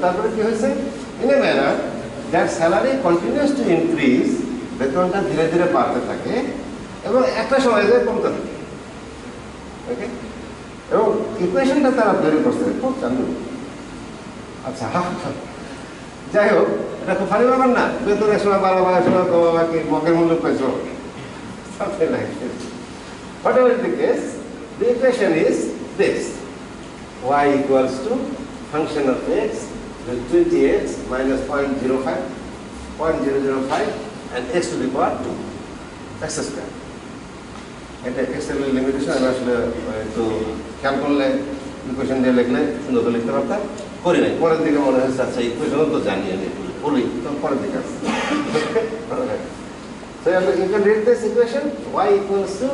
তারপরে কি হয়েছে, in a manner that salary continues to increase, বেতনটা ধীরে ধীরে বাড়তে থাকে এবং একটা সময় যায় কমতে থাকে। ওকে, এবং ইকুয়েশনটা তারা তৈরি করছে খুব চালু। আচ্ছা, যাই হোক, এটা খুব ফানি ব্যাপার না, বেতন এক সময় বাড়াবা, এক সময় কমাবা, কি মগের মূল্য পেয়েছ, something like this. Whatever is the case, the equation is this: y equals to function of x with 20x minus 0.05 and x to the power 2 x square. এটা x এর লিমিটেশন আমি আসলে একটু খেয়াল করলে ইকুয়েশন দিয়ে লিখলে সুন্দর করে লিখতে পারতাম, করি নাই। পরের দিকে মনে হচ্ছে আচ্ছা ইকুয়েশন তো জানি আমি, বলি তখন পরের দিকে আসছে। So you can read this equation: y equals to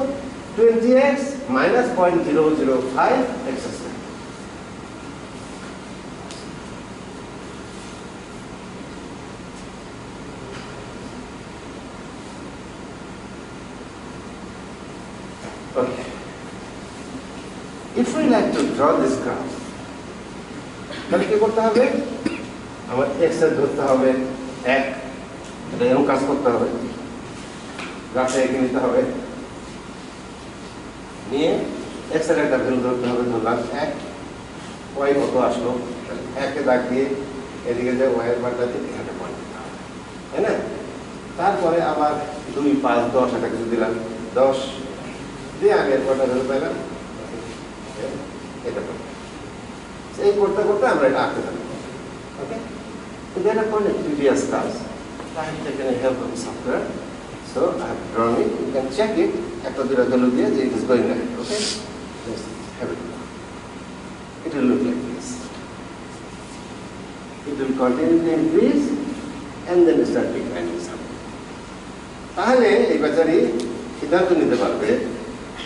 20x minus 0.005 x square. Okay. If we like to draw this graph, তাহলে কি করতে হবে, আমার x এর ধরতে হবে 1, এটা এরকম কাজ করতে হবে, গ্রাফে এঁকে নিতে হবে, নিয়ে x এর একটা ভ্যালু ধরতে হবে, ধরলাম 1, y কত আসলো, 1 এ দাগ দিয়ে এদিকে যে y এর মানটা দিয়ে এখানে পয়েন্ট দিতে হবে, তাই না? তারপরে আবার 2, 5, 10 এটা কিছু দিলাম, 10 দিয়ে আমি এরপরটা ধরে পেলাম, এটা এই করতে করতে আমরা এটা আঁকতে পারি। ওকে, তো এটা কোন প্রিভিয়াস কাজ, I have taken a help of software, so I have drawn it. You can check it. একটা দুটা ভ্যালু দিয়ে যে it is going ahead. Okay, let's have it. It will look like this. It will continue to increase and then start declining something. তাহলে এই বেচারি সিদ্ধান্ত নিতে পারবে,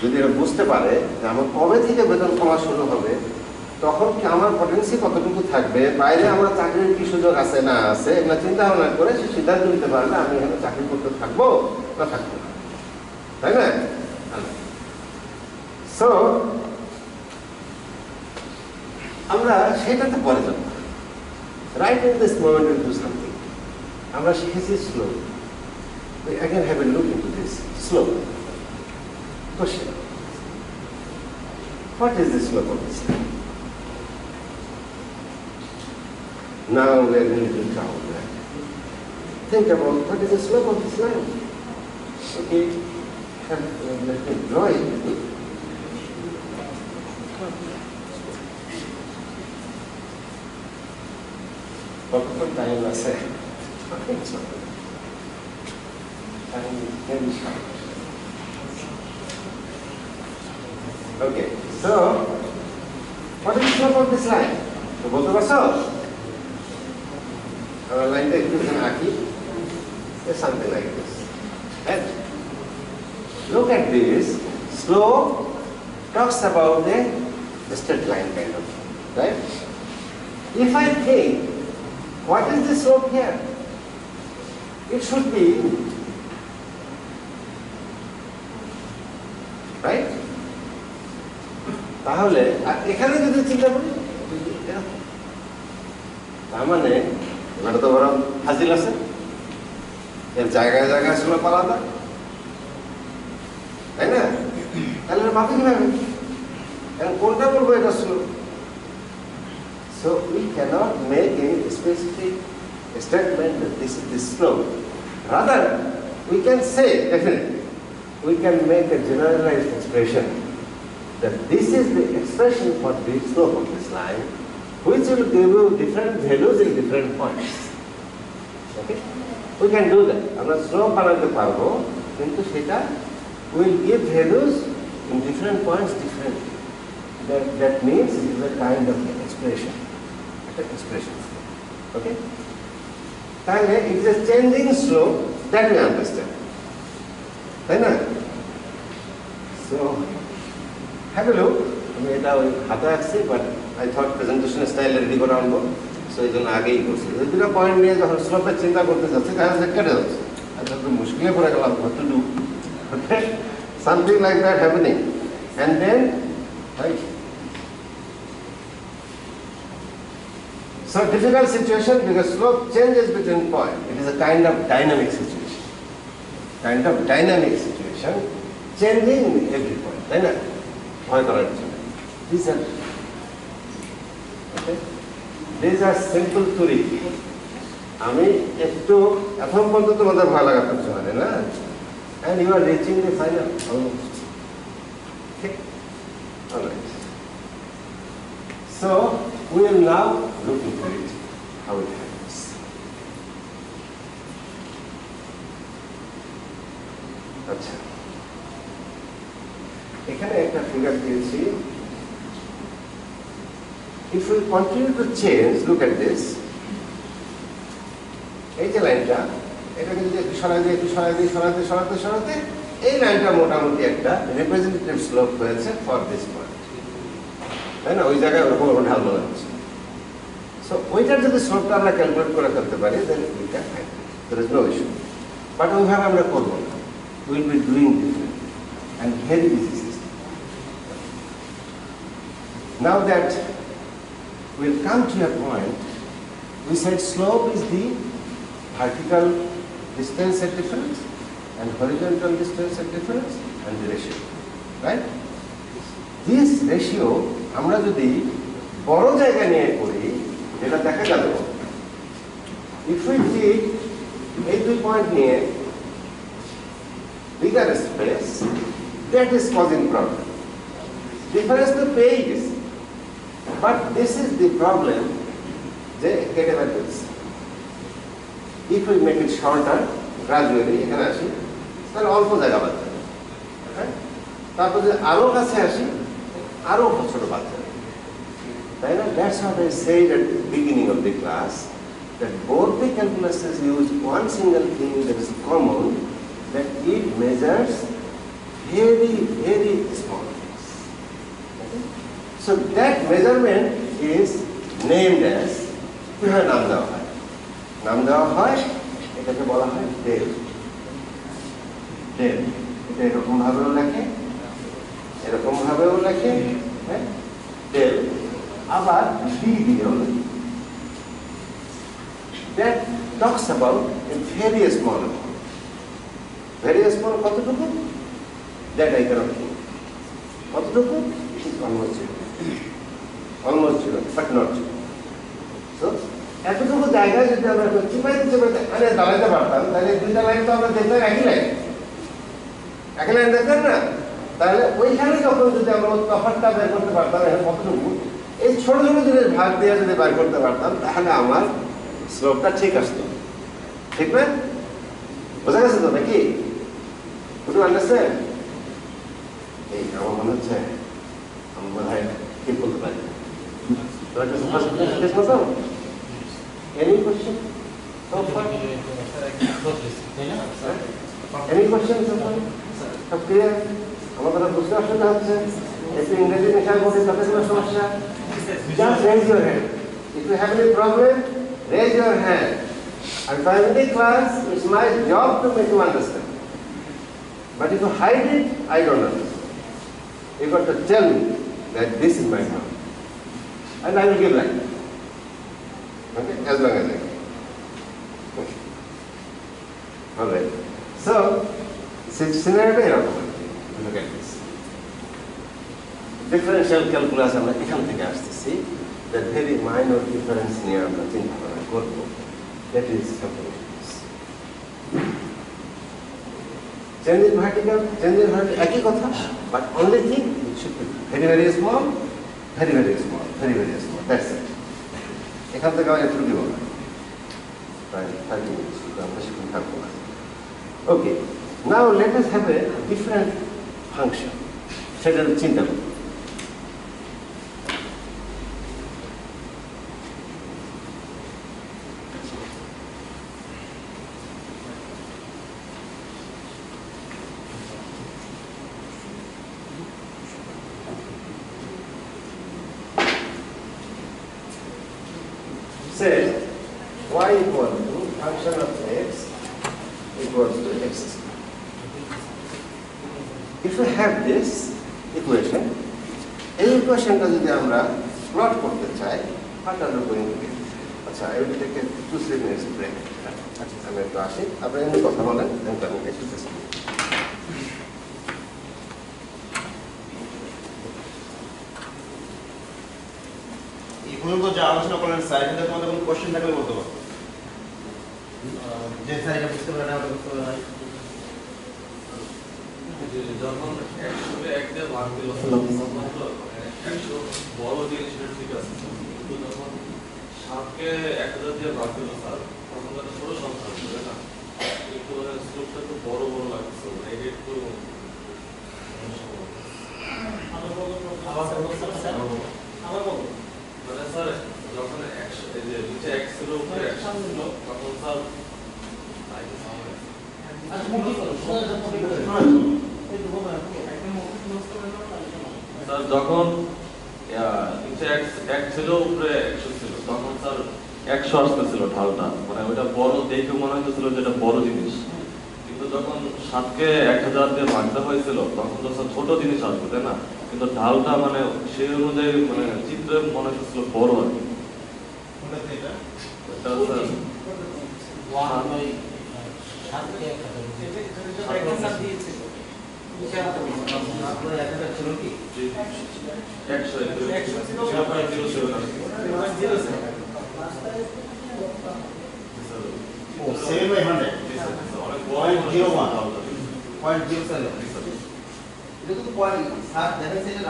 যদি এরা বুঝতে পারে যে আমার কবে থেকে বেতন কমা শুরু হবে, তখন কি আমার পটেন্সি কতটুকু থাকবে, বাইরে আমার চাকরির কি সুযোগ আছে না আছে, এগুলো চিন্তা ভাবনা করে সে সিদ্ধান্ত নিতে পারবে আমি এখানে চাকরি করতে থাকবো না থাকবো না, তাই না? সো আমরা সেটাতে পরে যাবো। Right in this moment will do something. আমরা শিখেছি slow. We again have a look into this slope. Question. What is the slope of this line? Now we are going to count that. Think about what is the slope of this line. Okay, let me draw it. What time I say? Okay, so what is the slope of this line? So both of us are. Our line is something like this. And look at this. Slope talks about the straight line kind of, right? If I think, what is the slope here? It should be right? তাহলে এখানে যদি চিন্তা করি, তার মানে এবারে তো বড় হাজির আছে, এর জায়গায় জায়গায় স্লোপ আলাদা, তাই না? তাহলে মাপি কিভাবে? এখন কোনটা বলবো এটা slope? So we cannot make any specific statement that this is the slope. Rather, we can say definitely, we can make a generalized expression that this is the expression for the slope of this line, which will give you different values in different points. Okay? We can do that. আমরা slope বানাতে পারবো, কিন্তু সেটা will give values in different points differently. That means it is a kind of expression. Expression. Okay? তাহলে it is a changing slope that we understand. তাই না? So have a look. আমি এটা ওই হাতে আসছি, but I thought presentation style ready করে আনবো, সো এই জন্য আগেই করছি। এই দুটো পয়েন্ট নিয়ে যখন স্লোপের চিন্তা করতে যাচ্ছি, তাহলে কেটে যাচ্ছে, আচ্ছা তো মুশকিলে পড়ে গেলাম, what to do? Okay? Something like that happening. And then, right? So difficult situation because slope changes between points. It is a kind of dynamic situation. Kind of dynamic situation, changing every point. Right? These are okay. These are simple theory. আমি একটু এখন পর্যন্ত তোমাদের ভালো লাগাতে পারে না, and you are reaching the final almost. Okay. All right. So we will now look into it, how it happens. আচ্ছা, এখানে একটা ফিগার দিয়েছি। If we continue to change, look at this. এই যে লাইনটা, এটাকে যদি একটু সরাই দিয়ে সরাতে এই লাইনটা মোটামুটি একটা রিপ্রেজেন্টেটিভ স্লোপ হয়েছে ফর দিস পয়েন্ট, তাই না? ওই জায়গায় ওরকম ঢাল মনে হচ্ছে। সো ওইটার যদি স্লোপটা আমরা ক্যালকুলেট করে ফেলতে পারি, then we can find it, there is no issue. But ওইভাবে আমরা করবো না, will be doing different and very easy system. Now that we'll come to a point, we said slope is the vertical distance at difference and horizontal distance at difference and the ratio, right? This ratio আমরা যদি বড় জায়গা নিয়ে করি, যেটা দেখা গেল if we take এই দুই পয়েন্ট নিয়ে bigger space, that is causing problem. Difference তো পেয়ে গেছে, but this is the problem যে কেটে ফেলছে। If we make it shorter gradually, এখানে আসি, তাহলে অল্প জায়গা বাদ যাবে, তারপর যদি আরো কাছে আসি, আরো ছোট বাদ যাবে, তাই না? That's what I said at the beginning of the class, that both the calculuses use one single thing that is common, that it measures very small things. Okay? So that measurement is named as কিভাবে নাম দেওয়া হয়? নাম দেওয়া হয় এটাকে বলা হয় ডেল। ডেল এটা এরকম ভাবেও লেখে, এরকম ভাবেও লেখে, হ্যাঁ ডেল, আবার ডি দিয়েও লেখে। That talks about a very small amount. Very small কতটুকু? That I cannot think. কতটুকু? It is almost zero. Almost zero, but not zero. So, এতটুকু জায়গায় যদি আমরা চিপাইতে মানে দাঁড়াইতে পারতাম, তাহলে দুইটা লাইন তো আমরা দেখতাম একই লাইন দেখতেন না? তাহলে ওইখানে যখন যদি আমরা তফাৎটা বের করতে পারতাম, এখানে কতটুকু, এই ছোট ছোট জিনিস ভাগ দিয়ে যদি বের করতে পারতাম, তাহলে আমার স্লোপটা ঠিক আসতো। ঠিক না? বোঝা গেছে তো নাকি? বুঝতে আন্ডারস্ট্যান্ড? এই আমার মনে হচ্ছে আমি বোধ হয় ঠিক বলতে পারি। Any question so far? Any questions so far? সব ক্লিয়ার? আমার কথা বুঝতে অসুবিধা হচ্ছে? একটু ইংরেজি মেশার মধ্যে তাতে কোনো সমস্যা? Just raise your hand. If you have any problem, raise your hand. I'm in the class, it's my job to make you understand. But if you hide it, I don't understand. You've got to tell me that this is my job. And I will give right. Okay? As long as I can. Okay. Alright. So, scenario এরকম। Look at this. Differential calculus আমরা এখান থেকে আসতেছি। That very minor difference নিয়ে আমরা চিন্তা ভাবনা করব। That is something like this. Change in vertical, একই কথা, but only thing it should be very small, very small. That's it. এখান থেকে আমরা একটু দিব না। Right, 30 minutes. আমরা সেখানে থাকবো না। Okay. Now let us have a different function. সেটা চিন্তা করব। Say y equal to function of x equals to x square. If we have this equation, এই ইকুয়েশনটা যদি আমরা প্লট করতে চাই, what are we going to do? আচ্ছা, I will take a 2-3 minutes break. আচ্ছা, আমি একটু আসি, আপনারা এমনি কথা বলেন, আমি একটু চেষ্টা করি। পর্যন্ত যা আলোচনা করলেন স্যার, এটা তোমাদের কোনো কোশ্চেন থাকলে বলতে পারো। যে স্যার এটা বুঝতে পারে না, ওটা বুঝতে পারে না। যখন 100 দিয়ে ভাগ দিল তখন তো 100 বড় জিনিস ঠিক আছে, কিন্তু যখন 7কে 1000 দিয়ে ভাগ দিল স্যার, তখন তো ছোট সংখ্যা হবে না, কিন্তু স্লোপটা তো বড় লাগছে, এটা একটু মানে স্যার যখন 100 এই যে নিচে x এর উপরে 100 ছিল, তখন স্যার স্যার যখন নিচে এক ছিল উপরে 100 ছিল, তখন স্যার 100 আসতেছিল ঢালটা, মানে ওইটা বড় দেখে মনে হইতেছিল যে এটা বড় জিনিস, কিন্তু যখন 7কে 1000 দিয়ে ভাগ দেওয়া হয়েছিল, তখন তো স্যার ছোট জিনিস আসবে, তাই না? কিন্তু ঢালটা মানে সেই অনুযায়ী মানে চিত্রে মনে হচ্ছিল বড় আর কি।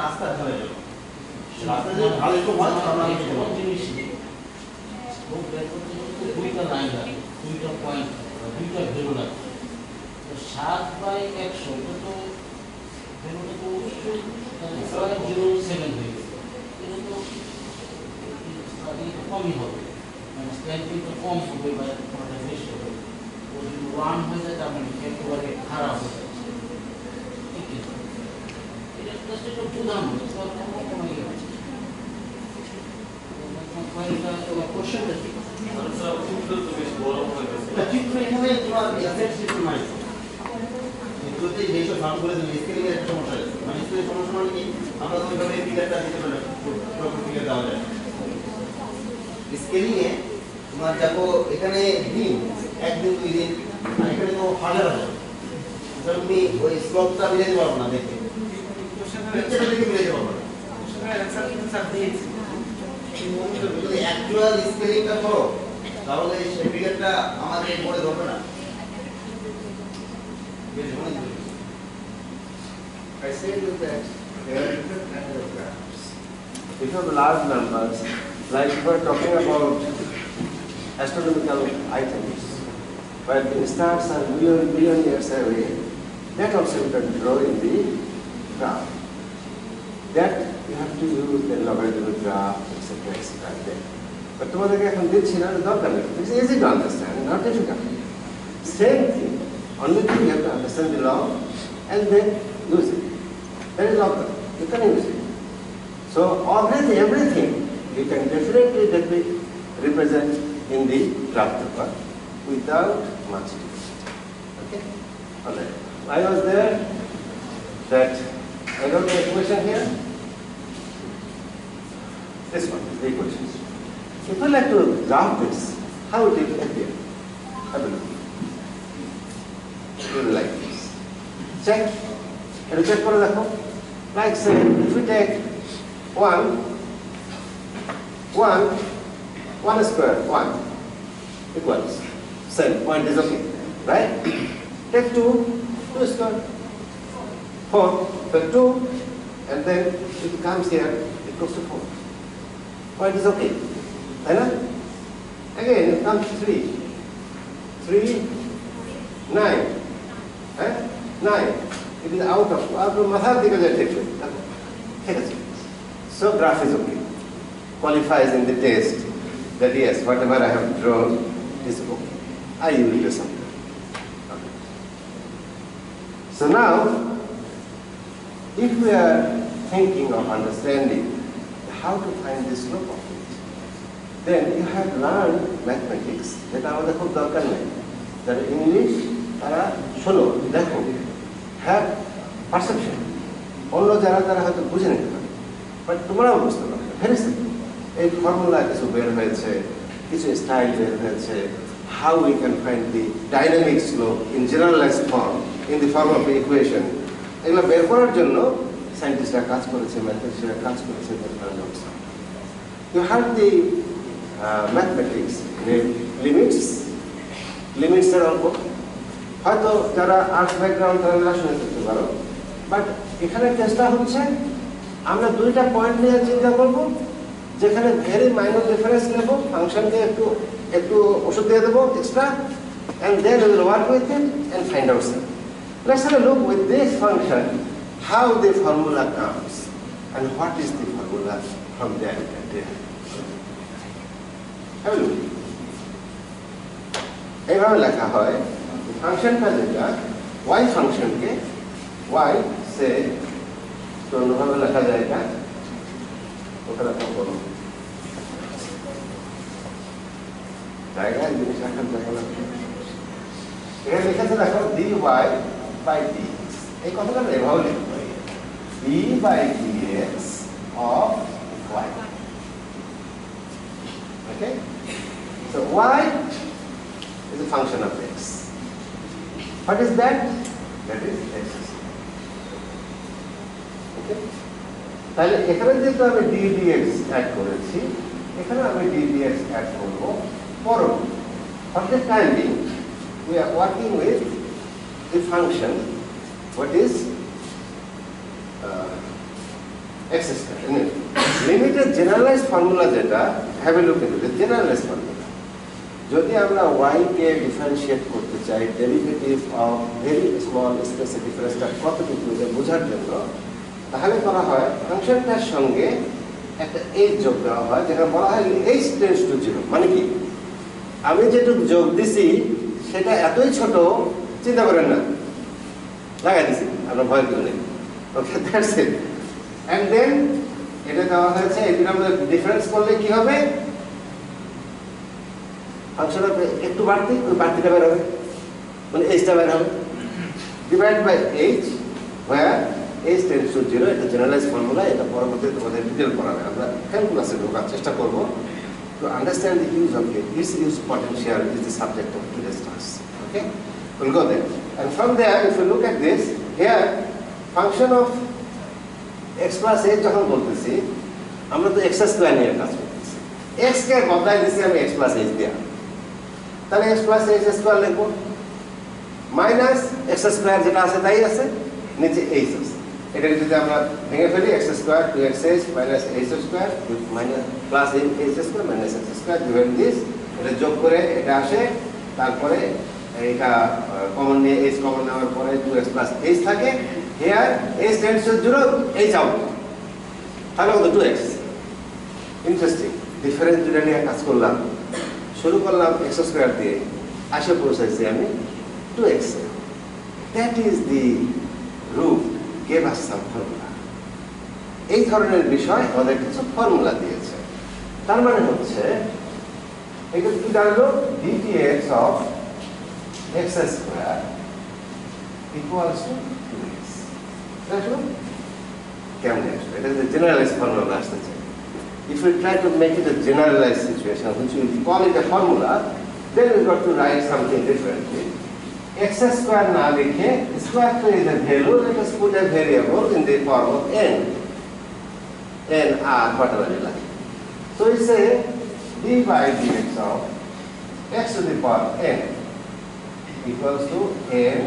রাস্তা ধরে ভালো একটু দুইটা লাইন আছে, দুইটা পয়েন্ট, দুইটা ভ্যালু আছে। 7/100 এটা তো ভ্যালুটা তো 0.07 হয়ে গেছে। এটা তো কমই হবে, মানে স্ট্যান্ডিংটা কম হবে বা বেশি হবে। 1 হয়ে যায় তার মানে একেবারে খারাপ হয়ে যায়। এটা জাস্ট একটা উদাহরণ, কোনো ইয়ে আছে। কোশ্চেনটা কি? স্যার চিত্র তো বেশ বড় হয়ে গেছে। চিত্র এখানে তোমার সেট চিত্র নাই। যদি যেসব ভাগ করে দিলে স্কেলিং এর একটা সমস্যা আছে, মানে স্কেলিং সমস্যা মানে কি আমরা তো ওইভাবে ফিগারটা দিতে পারি না, প্রপার ফিগার দেওয়া যায় স্কেলিং এ। তোমার দেখো এখানে দিন, একদিন 2 দিন, আর এখানে তো হাজার হাজার, তুমি ওই স্লটটা মিলাতে পারবো না দেখে, পিকচারটা দেখে মিলাতে পারবো না। যদি অ্যাকচুয়াল স্কেলিংটা করো তাহলে সেই ফিগারটা আমাদের পড়ে ধরবে না। I say to that there are different kinds of graphs. If you have large numbers, like if we are talking about astronomical items, where the stars are million years away, that also you can draw in the graph. That you have to use the logarithmic graph, etc. etc. there. But তোমাদেরকে এখন দিচ্ছি না, দরকার নেই. It's easy to understand, not difficult. Same thing, only thing you have to understand the law and then use it. That is all. You can use it. So everything you can definitely represent in the graph paper without much difficulty. Okay? Alright. I was there that I got the equation here. This one is the equation. If I like to graph this, how it will appear? Have a look. It will like this. Check. And check for the like say, if we take 1 square, 1 equals, same point is okay, right? Take 2 square, 4, so 2, and then it comes here, it goes to 4. Point is okay, right? Again, it comes 3, 9, right? 9. It is out of mathematical. So graph is okay. Qualifies in the test that yes, whatever I have drawn is okay. I will do something. Okay. So now, if we are thinking of understanding how to find the slope of it, then you have learned mathematics. That আমাদের খুব দরকার নেই। যারা English তারা শোনো, দেখো, have perception. অন্য যারা হয়তো বুঝে নিতে পারে, বাট তোমরাও বুঝতে পারবে। Very simple. এই ফর্মুলা কিছু বের হয়েছে, কিছু স্টাইল বের হয়েছে, how we can find the dynamic slope in generalized form in the form of the equation. এগুলো বের করার জন্য সায়েন্টিস্টরা কাজ করেছে, ম্যাথমেটিক্সরা কাজ করেছে। You have the mathematics, limits এর অঙ্ক হয়তো যারা আর্টস ব্যাকগ্রাউন্ড তারা শুনে করতে পারো, বাট এখানে চেষ্টা হচ্ছে আমরা দুইটা পয়েন্ট নিয়ে চিন্তা করব, যেখানে ভেরি মাইনর ডিফারেন্স নেব, ফাংশনকে একটু ওষুধ দিয়ে দেবো extra, and then we will work with it and find out something. Let's have a look with this function how the formula comes and what is the formula from there and there. Have a look. এইভাবে লেখা হয় ফাংশনটা, যেটা y ফাংশনকে y সে অন্যভাবে লেখা যায়, এটা ওখানে করো জায়গায় জিনিস রাখার জায়গা না, এখানে লিখেছে দেখো dy by dx। এই কথাটা এভাবে লিখতে হয় d by dx of y। Okay, so y is a function of x. What is that? That is x. Okay, তাহলে এখানে যেহেতু আমি d dx অ্যাড করেছি, এখানে আমি d dx অ্যাড করব পরম। For the time being, we are working with the function what is x square. Limited generalized formula যেটা, have a look into the generalized formula. যদি আমরা y কে differentiate করতে চাই ডেরিভেটিভ অফ ভেরি স্মল স্পেসের ডিফারেন্সটা কতটুকু বোঝার জন্য, তাহলে করা হয় ফাংশনটার সঙ্গে একটা h যোগ দেওয়া হয়, যেখানে বলা হয় h টেন্ডস টু 0। মানে কি, আমি যেটুকু যোগ দিছি সেটা এতই ছোট চিন্তা করেন না, লাগাই দিছি, আমরা ভয় করে নেই। ওকে, দ্যাটস ইট। অ্যান্ড দেন এটা দেওয়া হয়েছে, এই দুটো আমরা ডিফারেন্স করলে কি হবে, ফাংশনটা একটু বাড়তি, ওই বাড়তিটা বের হবে, মানে এইচটা বের হবে, divide by h, where h tends to 0। এটা জেনারেলাইজ ফর্মুলা, এটা পরবর্তীতে তোমাদের ডিটেল করা হবে। আমরা ক্যালকুলাসে ঢোকার চেষ্টা করব। To understand the use of it, this use potential is the subject of today's class. Okay, we'll go there. And from there, if you look at this, here, function of x plus h যখন বলতেছি, আমরা তো x square নিয়ে কাজ করতেছি। x কে বদলাই দিছি আমি x plus h দিয়া, তাহলে x plus h স্কয়ার লিখব, মাইনাস x স্কয়ার যেটা আছে তাই আছে, নিচে h আছে। এটা যদি আমরা ভেঙে ফেলি, x square 2xh minus h square minus plus h square minus x square divide this, এটা যোগ করে এটা আসে, তারপরে এটা কমন নিয়ে h কমন নেওয়ার পরে 2x প্লাস h থাকে। Here h tends to 0, h out, তাহলে কত 2x। ইন্টারেস্টিং, ডিফারেন্স দুটো নিয়ে কাজ করলাম, শুরু করলাম x স্কয়ার দিয়ে, আসে পৌঁছাইছি আমি 2x। That is the root gave us some formula. এই ধরনের বিষয় আমাদের কিছু ফর্মুলা দিয়েছে। তার মানে হচ্ছে এটা কি দাঁড়ালো, dtx of x square equals to 2x। দেখো কেমন আসবে, এটা যে জেনারেলাইজ ফর্মুলা আসতে চাই। If we try to make it a generalized situation, which we call it a formula, then we got to write something differently. X square na likhe, square is a value, let us put a variable in the form of n r, whatever you like. So we say d by dx of x to the power n equals to n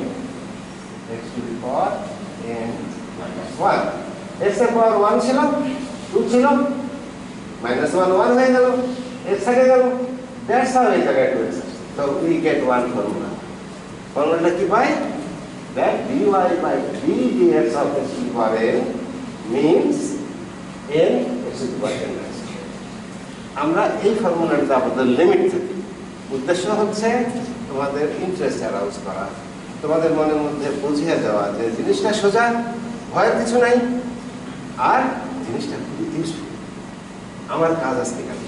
x to the power n minus 1. x এর power 1 ছিল, 2 ছিল, minus 1 1 হয়ে গেল, x থেকে গেল, that's how এই জায়গায় 2x। So we get one formula. Formula কি পাই, that dy by d dx of x to the power n means n x to the power n minus 1. আমরা এই ফর্মুলাটা আমাদের লিমিট থাকে, উদ্দেশ্য হচ্ছে তোমাদের ইন্টারেস্ট অ্যারাউজ করা, তোমাদের মনের মধ্যে বুঝিয়ে দেওয়া যে জিনিসটা সোজা, ভয়ের কিছু নাই, আর জিনিসটা খুবই ইউজফুল। আমার কাজ আজকে এখানে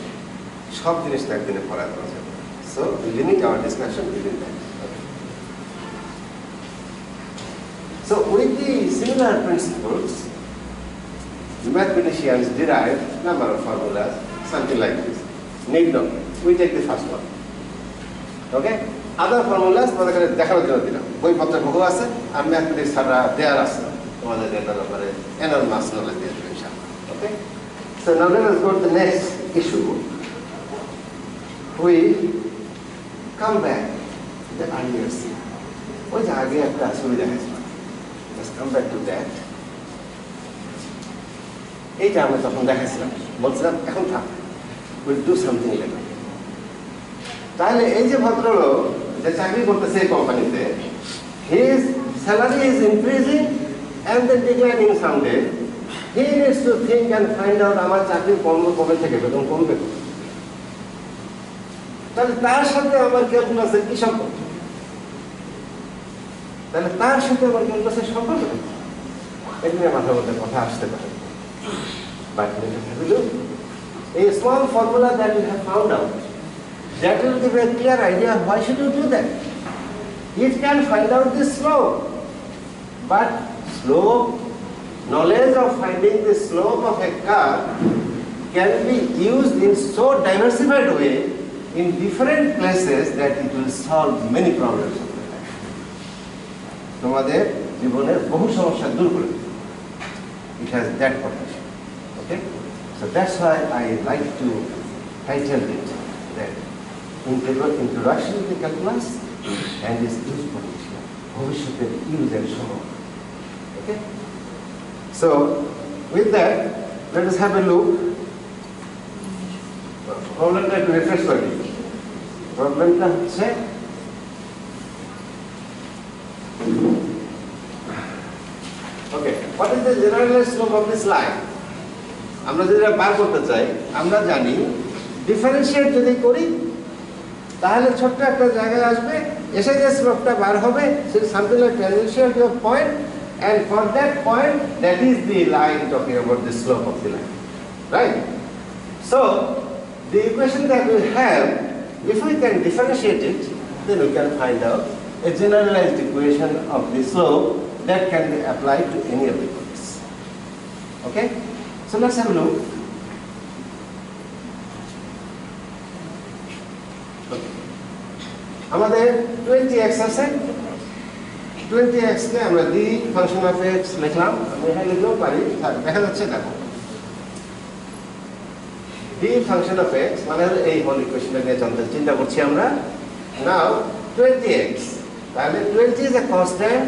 সব জিনিসটা একদিনে পড়া দেওয়া যাবে। So limit hour discussion within that. So with the similar principles, the mathematicians derive number of formulas, something like this. Need not. We take the first one. Okay? Other formulas, তোমাদের দেখানোর জন্য দিলাম, বইপত্রে বহু আছে, আর ম্যাথমেটিক্স ছাড়া দেয়ার আছে, তোমাদের দেওয়ার ব্যাপারে enormous knowledge দিয়ে দেবে ইনশাআল্লাহ। Okay? So now let us go to the next issue. We come back to the earlier scene. ওই যে আগে একটা সুবিধা হয়েছিল। Let's come back to that. এইটা আমরা তখন দেখাইছিলাম, বলছিলাম এখন থাক, উইল ডু সামথিং লেটার। তাহলে এই যে ভদ্রলোক যে চাকরি করতেছে এই কোম্পানিতে, his salary is increasing and then declining someday, he needs to think and find out আমার চাকরির কর্ম কবে থেকে বেতন কমবে। তাহলে তার সাথে আমার ক্যালকুলাসের কি সম্পর্ক? তাহলে তার সাথে আমার ক্যালকুলাসের সম্পর্ক এগুলো মাথার মধ্যে কথা আসতে পারে। But a small formula that you have found out, that will give a clear idea why should you do that. It can find out the slope, but slope, knowledge of finding the slope of a curve can be used in so diversified way in different places that it will solve many problems of the life. তোমাদের জীবনের বহু সমস্যা দূর করে দেবে। It has that potential. Okay? So that's why I like to title it that introduction to the calculus and its use potential. Bhavishyater use and show. Okay? So with that, let us have a look. Problem টা একটু refresh করে দিই। প্রবলেমটা হচ্ছে okay, what is the generalized slope of this line? আমরা যেটা বার করতে চাই, আমরা জানি ডিফারেন্সিয়েট যদি করি তাহলে ছোট্ট একটা জায়গায় আসবে, এসে যে স্লোপটা বার হবে সেটা something like tangential to a point, and for that point that is the line talking about the slope of the line, right? So the equation that we have, if we can differentiate it, then we can find out a generalized equation of the slope that can be applied to any of the points. Okay? So let's have a look. আমাদের 20x আছে, 20x কে আমরা d function of x লিখলাম, আমি এখানে লিখলেও পারি, দেখা যাচ্ছে দেখো d ফাংশন অফ x মানে হলো এই হোল ইকুয়েশনটা নিয়ে চিন্তা করছি আমরা। নাও 20x, তাহলে 20 is a constant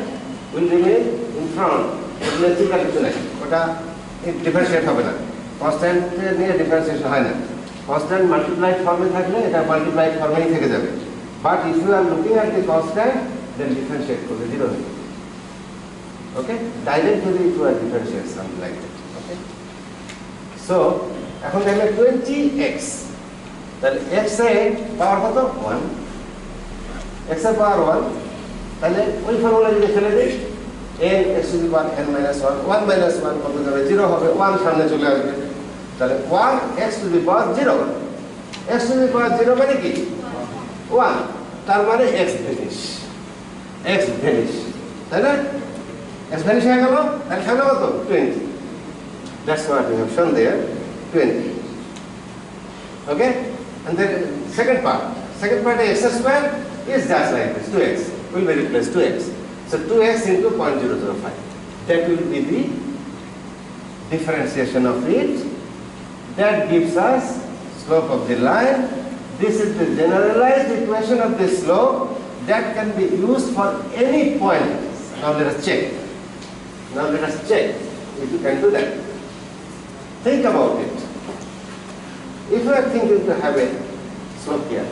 will remain in front, এগুলো চিন্তা কিছু নাই, ওটা ডিফারেন্সিয়েট হবে না, কনস্ট্যান্ট নিয়ে ডিফারেন্সিয়েশন হয় না, কনস্ট্যান্ট মাল্টিপ্লাইড ফর্মে থাকলে এটা মাল্টিপ্লাইড ফর্মেই থেকে যাবে। But if you are looking at the constant, then differentiate করবে 0 হবে। Okay? Directly you are differentiate something like that. Okay? So, এখন দেখলে 20x, তাহলে x এর পাওয়ার কত? 1, x এর পাওয়ার 1, তাহলে ওই ফর্মুলা যদি ফেলে দিই n x to the power n minus 1, 1 minus 1 কত যাবে? 0 হবে, 1 সামনে চলে আসবে, তাহলে 1 x to the power 0, x to the power 0 মানে কি? 1, তার মানে x ভ্যানিশ, তাই না? x ভ্যানিশ হয়ে গেল, তাহলে সামনে কত? 20, that's what we have shown there, 20. Okay? And then second part x square is just like this, 2x will be replaced 2x. So 2x into 0.005, that will be the differentiation of it, that gives us slope of the line. This is the generalized equation of the slope that can be used for any point. Now let us check if you can do that. Think about it. If you are thinking to have a slope here,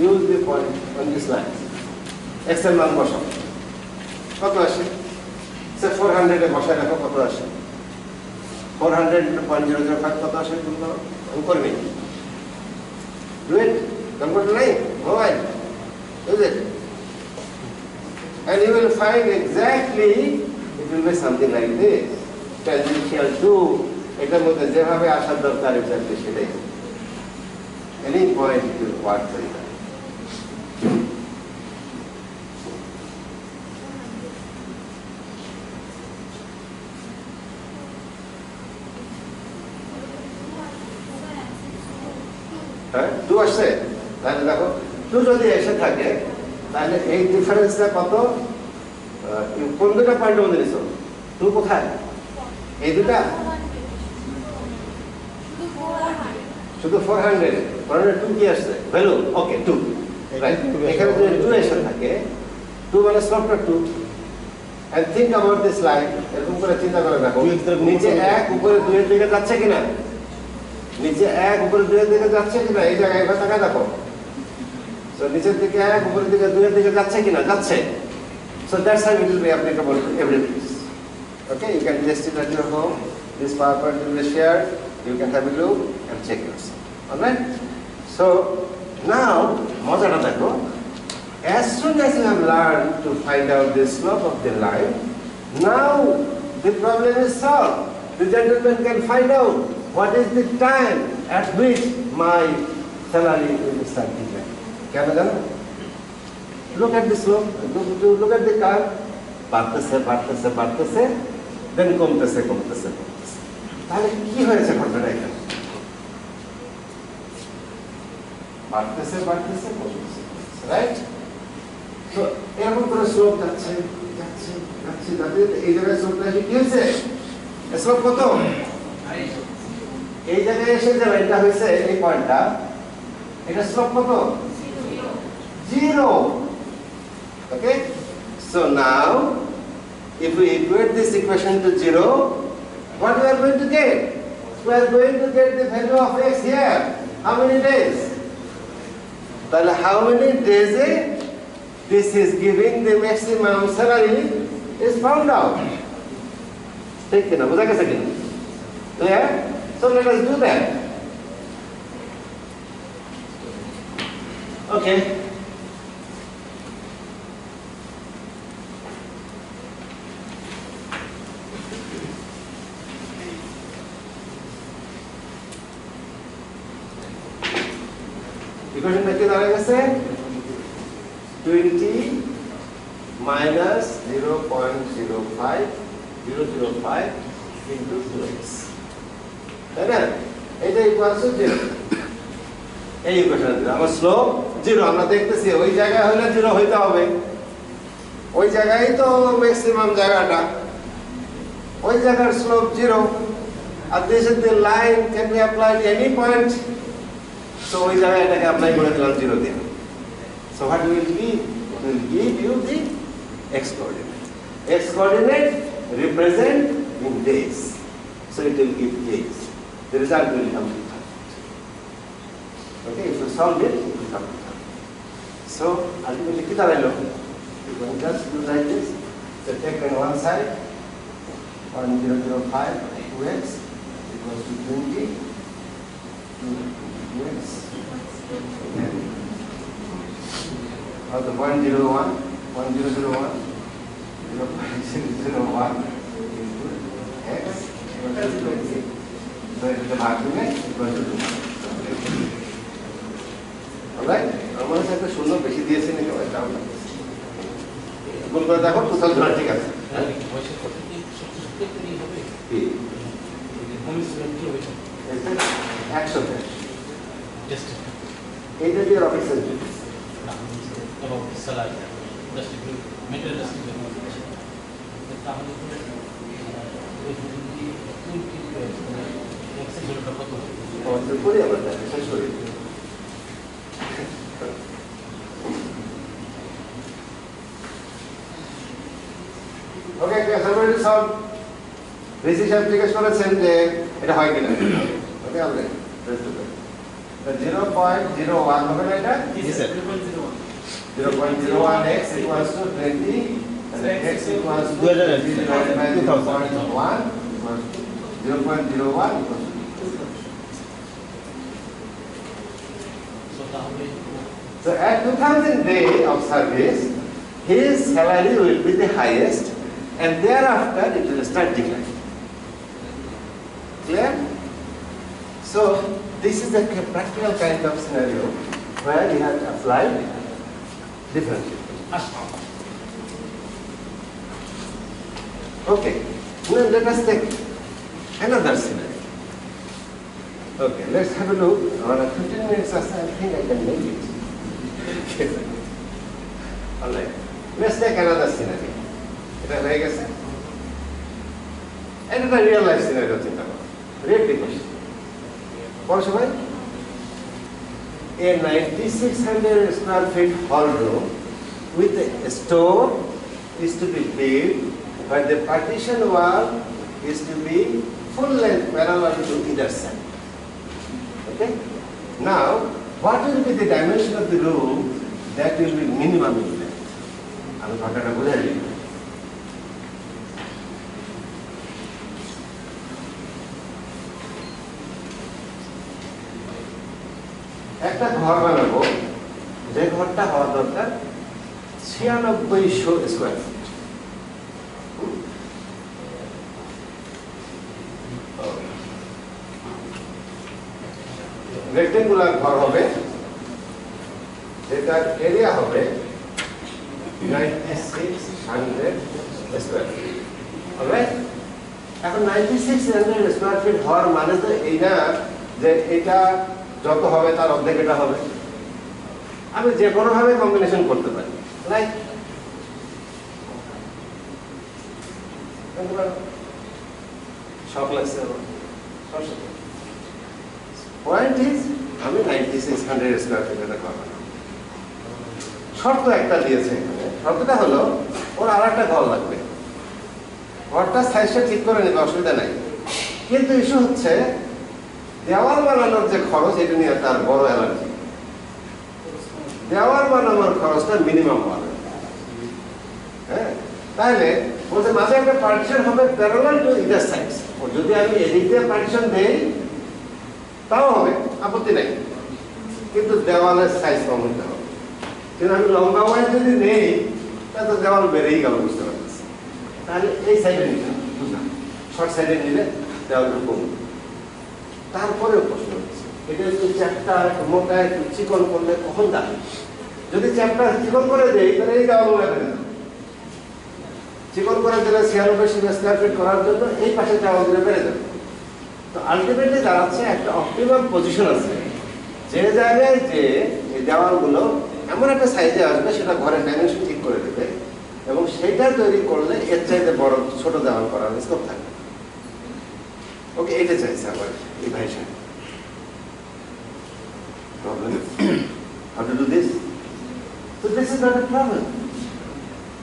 use the point on this line, x এর মান বসাও, কত আসে? সে 400 এ বসায় রাখো, কত আসে? 400 into 0.005 কত আসে? আমি করবি, do it, computer line, mobile, use it, and you will find exactly it will be something like this, tangential to এটার মধ্যে যেভাবে আসার দরকার exactly সেটাই, any point it will work very well. হ্যাঁ 2 আসছে, তাহলে দেখো 2 যদি এসে থাকে তাহলে এই ডিফারেন্সটা কত? কোন দুটা পয়েন্ট মধ্যে নিছো? 2 কোথায়? এই দুটা, শুধু 400, 2 কি আসছে ভ্যালু? ওকে 2, রাইট। এখানে যদি 2 এসে থাকে, 2 মানে স্লোপটা 2, and think about this line, এরকম করে চিন্তা করে দেখো, নিচে 1 উপরে 2 এর দিকে যাচ্ছে কিনা, নিচে 1 উপরে 2 এর দিকে যাচ্ছে কিনা, এই জায়গায় এবার তাকায় দেখো, সো নিচের দিকে 1 উপরের দিকে 2 এর দিকে যাচ্ছে কিনা, যাচ্ছে, so that's how it will be applicable to every place. Okay, you can test it at your home, this PowerPoint will be shared, you can have a look and check yourself, alright? So now মজাটা দেখো, as soon as you have learned to find out the slope of the line, now the problem is solved. The gentleman can find out what is the time at which my salary will start declining. Can you know? Look at the slope, look at the curve, বাড়তেছে, then কমতেছে, তাহলে কি হয়েছে ঘটনা এখানে? বাড়তেছে, right? তো এরকম করে স্লোপ যাচ্ছে, এই জায়গায় স্লোপটা কি হয়েছে? স্লোপ কত? এই জায়গায় এসে যে লাইনটা হয়েছে, এই পয়েন্টটা, এটা স্লোপ কত? 0. Okay? So now, if we equate this equation to 0, what we are going to get? We are going to get the value of x here. How many days? Then how many days this is giving the maximum salary is found out. Take it now. Clear? So let us do that. Okay. ইকুয়েশনটা কি দাঁড়ায় গেছে 20 minus 0.05 into 2x, তাই না? এটা equals to 0। এই equation আমার slope 0 আমরা দেখতেছি ওই জায়গায় হলে 0 হইতে হবে, ওই জায়গায় তো ম্যাক্সিমাম জায়গাটা, ওই জায়গার স্লোপ 0 আর this is the line can be applied any point, so ওই জায়গায় এটাকে অ্যাপ্লাই করে দিলাম 0 দিয়ে। So what will be, it will give you the x coordinate. X coordinate represent in days, so it will give days. The result will come to 30. Okay, if you solve it, it will come to 30. So ultimately kita relo, you can just do like this. So take on one side 1005 2x equals to 20 2x, or the 101 0.001 into x equals to 20. So it is the argument equal to 2. Alright? আমার সাথে শূন্য বেশি দিয়েছি নাকি এটা আমরা গুণ করে দেখো টোটাল ধরা ঠিক আছে। কি? 100 এইটা দিয়ে রকেট সেন্টার করি আমরা শেষ করি। ওকে, সামনে সব বেশি সব জিজ্ঞেস করেছেন যে এটা হয় কিনা। ওকে, আমরা 0.01 হবে না এটা? জি sir. 0.01x equals to 20 and x equals to 2001 equals to 0.01 equals to so at 2000 day of service, his salary will be the highest, and thereafter it will start declining. Clear? So this is a practical kind of scenario where you have to apply differential. Okay, now let us take another scenario. Okay, let's have a look. On a 15 minutes, I think I can make it. All right, let's take another scenario. এটা হয়ে গেছে, এটা real life scenario চিন্তা করো। Red deposit কোন সময় a 9600 square feet hall room with a store is to be built, but the partition wall is to be full length parallel to either side. Okay, now what will be the dimension of the room that will be minimum in length? আমি কথাটা বুঝাই দিই। একটা ঘর বানাবো, যে ঘরটা হওয়া দরকার 9600 স্কয়ার ফিট। রেক্টেঙ্গুলার ঘর হবে, যেটার এরিয়া হবে 9600 স্কয়ার ফিট। অলরাইট, এখন 9600 স্কয়ার ফিট হওয়ার মানে তো এই না যে এটা যত হবে তার অর্ধেক এটা হবে। আমি যে কোনো ভাবে কম্বিনেশন করতে পারি, লাইক শখ লাগছে আমার। পয়েন্ট ইজ আমি 9600 স্কয়ার ফিট এটা করব। শর্ত একটা দিয়েছে এখানে, শর্তটা হলো ওর আর একটা ঘর লাগবে, ঘরটা সাইজটা ঠিক করে নেবে, অসুবিধা নাই। কিন্তু ইস্যু হচ্ছে দেওয়াল বানানোর যে খরচ, এটা নিয়ে তার বড় অ্যালার্জি। দেওয়াল বানানোর খরচটা মিনিমাম হবে। হ্যাঁ, তাহলে বলতে মাঝে একটা পার্টিশন হবে প্যারালাল টু ইদার সাইডস। যদি আমি এদিক দিয়ে পার্টিশন দেই তাও হবে, আপত্তি নাই, কিন্তু দেওয়ালের সাইজ কম হতে হবে। কিন্তু আমি লম্বা ওয়াই যদি নেই তাহলে তো দেওয়াল বেড়েই গেল, বুঝতে পারতেছি। তাহলে এই সাইডে নিতে বুঝলাম, শর্ট সাইডে নিলে দেওয়ালটা কমবে। তারপরেও প্রশ্ন হচ্ছে, এটা একটু চ্যাপটা মোটা একটু চিকন করলে কখন দাঁড়াবে? যদি চ্যাপটা চিকন করে দেয় তাহলে এই দেওয়ালগুলো বেড়ে যাবে। চিকন করে দিলে 96 স্কয়ার ফিট করার জন্য এই পাশে দেওয়ালগুলো বেড়ে যাবে। তো আলটিমেটলি দাঁড়াচ্ছে একটা অপটিমাম পজিশন আছে, যে জায়গায় যে এই দেওয়ালগুলো এমন একটা সাইজে আসবে সেটা ঘরের ডাইমেনশন ঠিক করে দেবে, এবং সেটা তৈরি করলে এর চাইতে বড় ছোট দেওয়াল করার স্কোপ থাকবে। ওকে, এটা চাইছে আবার এই ভাই সাহেব। Problem? How to do this? So this is not a problem.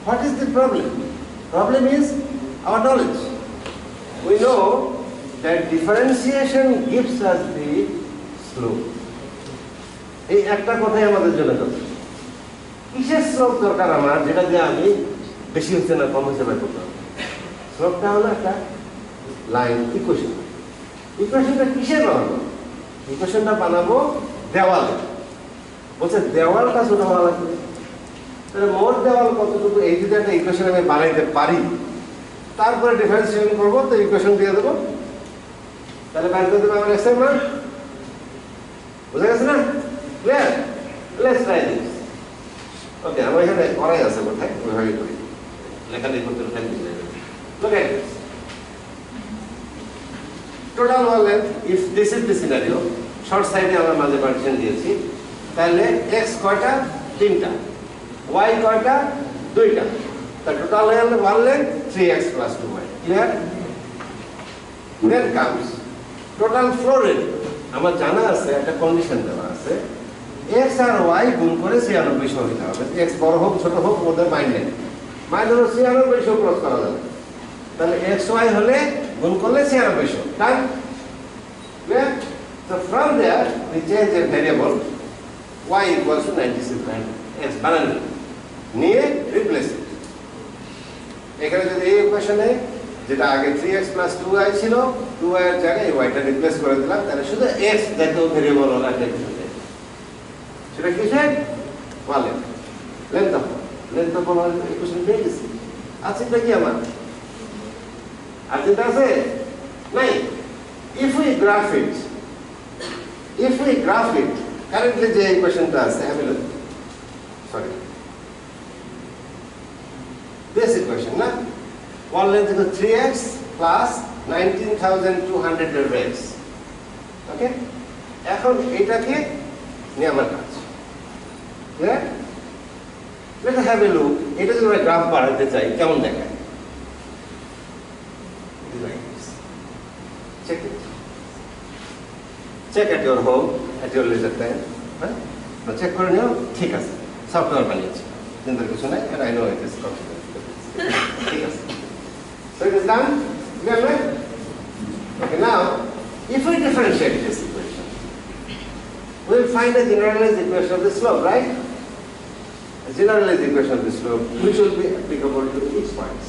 What is the problem? Problem is our knowledge. We know that differentiation gives us the slope. এই একটা কথাই আমাদের জন্য যথেষ্ট। কিসের স্লোপ দরকার আমার, যেটা দিয়ে আমি বেশি হচ্ছে না কম হচ্ছে বের করতে হবে? স্লোপটা হলো একটা লাইন ইকুয়েশন। ইকুয়েশনটা কিসের বানাবো? ইকুয়েশনটা বানাবো দেওয়ালে। বলছে দেওয়ালটা ছোট হওয়া লাগবে, তাহলে মোট দেওয়াল কতটুকু, এই যদি একটা ইকুয়েশন আমি বানাইতে পারি, তারপরে ডিফারেন্সিয়েশন করবো, তো ইকুয়েশন দিয়ে দেবো, তাহলে বাইর করে দেবো আমার এক্সের মান। বুঝা গেছে না? Clear? Let's try this. Okay, আমার এখানে করাই আছে কোথায়, ওইভাবে করি, লেখালেখি করতে টাইম দিতে হবে। Look at this. Total wall length, if this is the scenario, short side এ আমরা মাঝে পার্টিশন দিয়েছি, তাহলে x কয়টা? 3টা, y কয়টা? 2টা। তা total wall length 3x plus 2y. Clear? Then comes total floor area. আমার জানা আছে একটা কন্ডিশন দেওয়া আছে, x আর y গুণ করে 96 হতে হবে। x বড় হোক ছোট হোক ওদের মাইন্ড নেই, মাইন্ড হলো 96 ক্রস করা যাবে। তাহলে x y হলে গুণ করলে 96 time. Clear? So from there we change a variable y equals to 96 and x বানানো নিয়ে রিপ্লেস ইট। এখানে যদি এই ইকুয়েশনে যেটা আগে 3x plus 2y ছিল, 2y এর জায়গায় এই y-টা রিপ্লেস করে দিলাম, তাহলে শুধু x জাতীয় ভেরিয়েবল হলো একটা ইকুয়েশন। সেটা কি sir? Wall length of equation পেয়ে গেছি। আছে কি আমার? আছে তো আছে? নাই। If we graph it, currently যে ইকুয়েশনটা আছে, have a look. Sorry. This equation, na? Wall length is 3x plus 19,200 x. Okay? এখন এটাকে নিয়ে আমার কাজ। Clear? Let's have a look. এটা যদি আমরা গ্রাফ বানাতে চাই কেমন দেখায়? Check it. Check at your home, at your leisure time. হ্যাঁ? চেক করে নিও, ঠিক আছে। সফটওয়্যার বানিয়েছি, চিন্তার কিছু নাই, and I know it is confident. ঠিক আছে। So it is done? Clear, right? Okay, now, if we differentiate this equation, we will find a generalized equation of the slope, right? A generalized equation of the slope, which will be applicable to each point.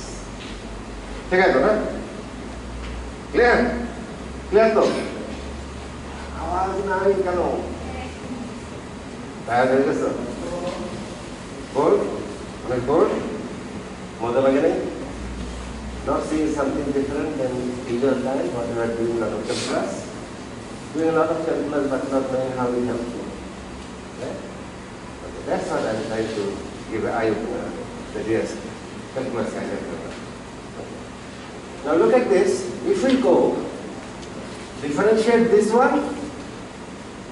ঠিক আছে না? Clear? Clear তো? আওয়াজ নাই কেন? Tired হয়ে গেছে? Board? অনেক বোর্ড? মজা লাগে নাই? Not seeing something different than usual time, what we are doing a lot of calculus. Doing a lot of calculus but not knowing how we have to. Okay? Okay, that's what I'm trying to give an eye-opener, that yes, calculus kind of okay. Now look at this. If we go differentiate this one,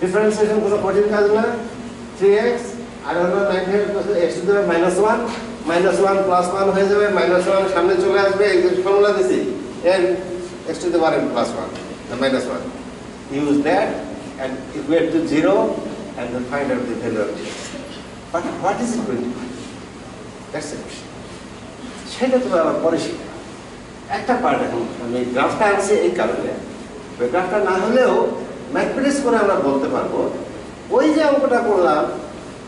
differentiation কোনো কঠিন কাজ না, 3x আর হলো 900 x to the minus 1 plus 1 হয়ে যাবে, minus 1 সামনে চলে আসবে, এই যে ফর্মুলা দিছি, n x to the 1 plus 1, the minus 1. Use that and equate to 0 and then find out the value of x. But what is it going to be? That's the question. সেটা তো আবার পরে শিখব। একটা part এখন আমি গ্রাফটা আনছি এই কারণে, ওই গ্রাফটা না হলেও ম্যাথমেটিক্স করে আমরা বলতে পারবো, ওই যে অঙ্কটা করলাম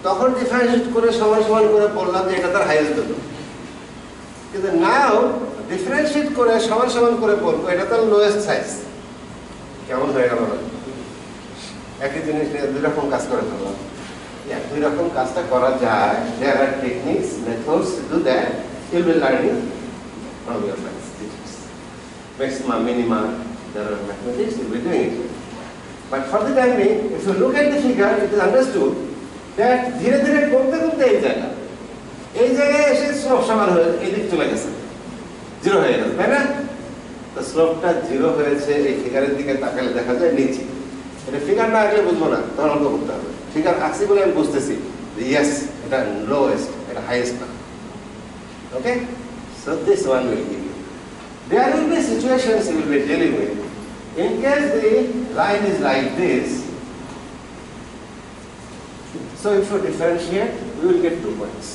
তখন ডিফারেন্সিয়েট করে সমান সমান করে বললাম যে এটা তার হাইয়েস্ট ভ্যালু, কিন্তু নাও ডিফারেন্সিয়েট করে সমান সমান করে বলবো এটা তার লোয়েস্ট সাইজ। কেমন হয়ে গেল? একই জিনিস নিয়ে দুই রকম কাজ করে ফেললাম। দুই রকম কাজটা করা যায়। There are techniques, methods to do that. You'll be learning from your maths teachers. Maxima, minima, there are mathematics, you'll be doing it. But for the time being, if you look at the figure, it is understood that ধীরে ধীরে কমতে কমতে এই জায়গায় এসে slope সমান হয়ে এদিক চলে গেছে, জিরো হয়ে গেছে, তাই না? তো স্লোপটা জিরো হয়েছে এই ফিগারের দিকে তাকালে দেখা যায় নিচে। এটা ফিগার না আঁকলে বুঝবো না, তখন অঙ্ক করতে হবে। ফিগার আঁকছি বলে আমি বুঝতেছি যে ইয়েস এটা লোয়েস্ট, এটা হাইয়েস্ট না। Okay, so this one will give you. There will be situations you will be dealing with. In case the line is like this, so if you differentiate, we will get 2 points.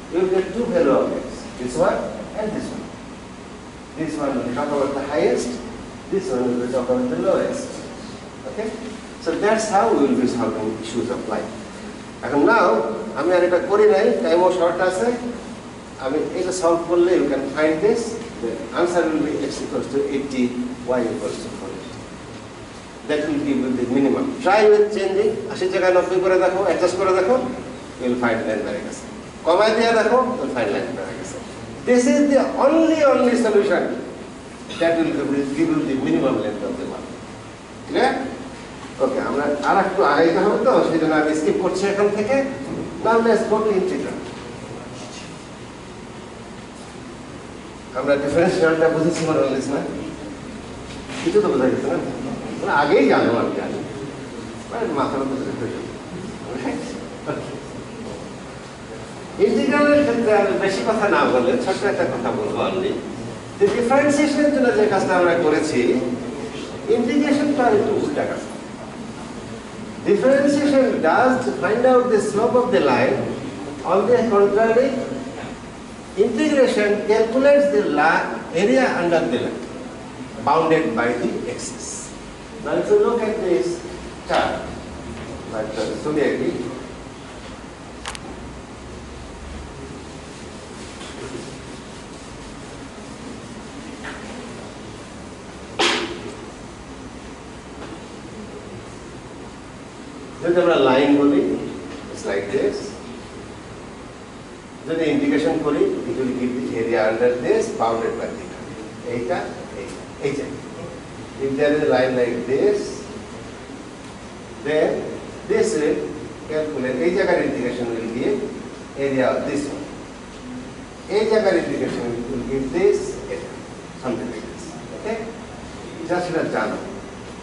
We will get 2 value of x, this one and this one. This one will talk about the highest, this one will talk about the lowest. Okay? So that's how we will be solving issues of life. And now, আমি আর এটা করি নাই, টাইমও short আছে। আমি এটা solve করলে you can find this. The answer will be x equals to 80, y equals to 40. That will give you the minimum. Try with changing. 80 জায়গায় 90 করে দেখো, অ্যাডজাস্ট করে দেখো, you will find line বেড়ে গেছে। কমায় দিয়ে দেখো, you will find line বেড়ে গেছে। This is the only solution that will give you the minimum length of the one. Clear? Okay, আমরা আর একটু আগাইতে হবে তো, সেই জন্য আমি স্কিপ করছি এখান থেকে। Now let's go to integral. আমরা ডিফারেন্সিয়ালটা বুঝেছি মনে হলিস না? কিছু তো বোঝা গেছে না? আমরা আগেই জানো, আমি জানি, মাথার মধ্যে ইন্টিগ্রালের ক্ষেত্রে আমি বেশি কথা না বলে ছোট্ট একটা কথা বলবো। অনলি যে ডিফারেন্সিয়েশনের জন্য যে কাজটা আমরা করেছি, ইন্টিগ্রেশনটা একটু উল্টা কাজ। Differentiation does to find out the slope of the line. On the contrary, integration calculates the area under the line bounded by the axis. Now if you look at this chart, like Suryaki, যদি আমরা line বলি, it's like this. যদি integration করি, it will give the area under this bounded by the এইটা এইটা। If there is a line like this, then this will calculate, এই জায়গার integration will give area of this one. এই জায়গার integration will give this area, something like this. Okay? Just এটা জানো,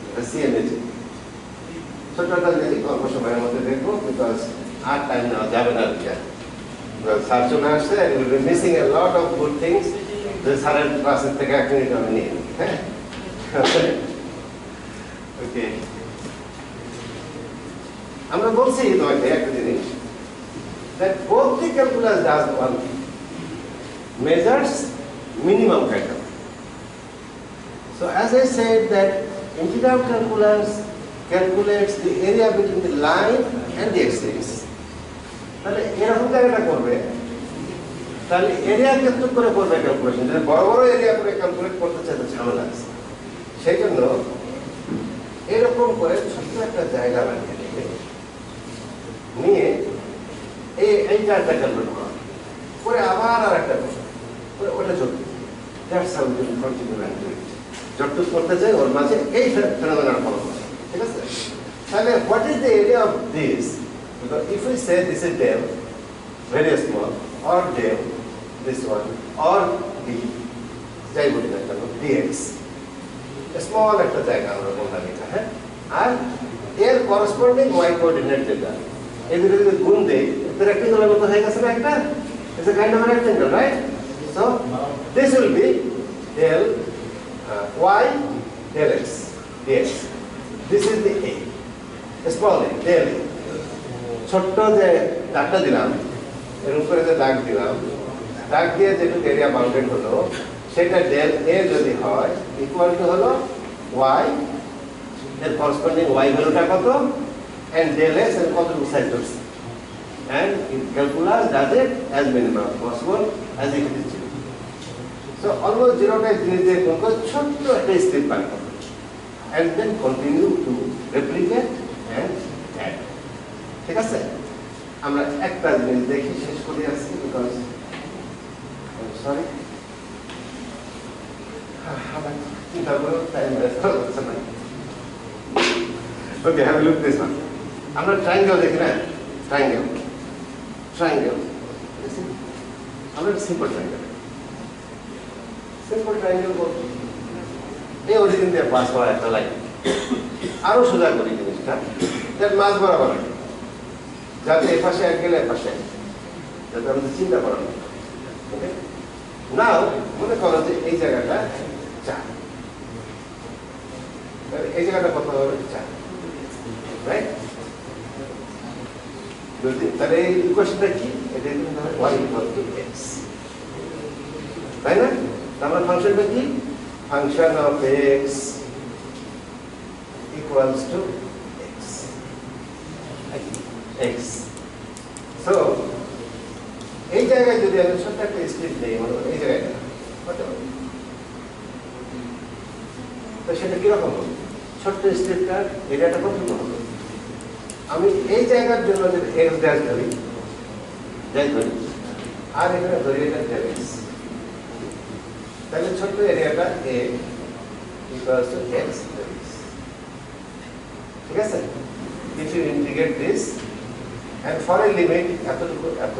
এটা CMA। ছোটটা যদি অল্প সময়ের মধ্যে দেখবো, বিকজ আর টাইম নেওয়া যাবে না। স্যার চলে আসছে, and we'll be missing a lot of good things. যে স্যারের ক্লাসের থেকে 1 মিনিট আমি নিয়ে নিই। হ্যাঁ, ওকে। আমরা বলছি তোমাকে একটা জিনিস, that both the calculus does one thing, measures minimum kind of. So as I said that integral calculus calculates the area between the line and the axis. তাহলে এরকম জায়গাটা করবে, তাহলে এরিয়া কত করে করবে ক্যালকুলেশন? যদি বড় বড় এরিয়া করে ক্যালকুলেট করতে চাই তো ঝামেলা আছে। সেই জন্য এরকম করে ছোট্ট একটা জায়গা বানিয়ে নিয়ে এই জায়গাটা ক্যালকুলেট করা করে আবার আর একটা করে ওটা যোগ, that's how you continue and do it. যতটুক করতে চাই ওর মাঝে এই ফেনোমেনন ফলো করা, ঠিক আছে? তাহলে what is the area of this? Because if we say this is del, very small, or del, this one, or d, যাই বলি না কেন, dx, small একটা জায়গা আমরা বললাম এটা, হ্যাঁ? আর এর corresponding y coordinate যেটা, এই দুটো যদি গুণ দেই, এটা রেক্টেঙ্গলের মতো হয়ে গেছে না একটা? It's a kind of a rectangle, right? So this will be del y del x dx. This is the a, small a, del a. ছোট্ট যে দাগটা দিলাম, এর উপরে যে দাগ দিলাম, দাগ দিয়ে যেটুকু এরিয়া বাউন্ডেড হলো, সেটা ডেল এ যদি হয় ইকুয়াল টু হলো ওয়াই, এর করসপন্ডিং ওয়াই ভ্যালুটা কত, এন্ড ডেল এস এর কতটুকু সাইজ ধরছে, and it calculus does it as minimum possible as it is zero. So almost জিরোটা জিনিস দিয়ে কোন ছোট্ট একটা স্টেপ পাই করবে, and then continue to replicate and add. ঠিক আছে? আমরা একটা জিনিস দেখি শেষ করে আসছি, বিকজ সরি চিন্তা করো টাইম ওয়েস্ট করা হচ্ছে না। Okay, have a look this one. আমরা ট্রায়াঙ্গেল দেখি না, ট্রায়াঙ্গেল ট্রায়াঙ্গেল আমরা সিম্পল ট্রায়াঙ্গেল বলবো এই অরিজিন দিয়ে পাস করা একটা লাইন। আরো সোজা করি জিনিসটা, যার মাঝ বরাবর যাতে এ পাশে এক গেলে এ পাশে, যাতে আমাদের চিন্তা করা না। ওকে, নাও মনে করো যে এই জায়গাটা 4, এই জায়গাটা কত হবে? 4, রাইট? তাহলে এই ইকুয়েশনটা কি? এটা কিন্তু হবে y = x, তাই না? আমার ফাংশনটা কি? Function of x equals to x. So এই জায়গায় যদি আমি ছোট্ট একটা স্ট্রিপ নেই, মানে এই জায়গায় কত হবে? তো সেটা কিরকম হবে? ছোট্ট স্ট্রিপটার এরিয়াটা কত হবে? আমি এই জায়গার জন্য যদি x ড্যাশ ধরি, যাই ধরি, আর এখানে ধরি এটা x, তাহলে ছোট্ট এরিয়াটা a equals to x. ঠিক আছে? If you integrate this and for a limit এতটুকু এত,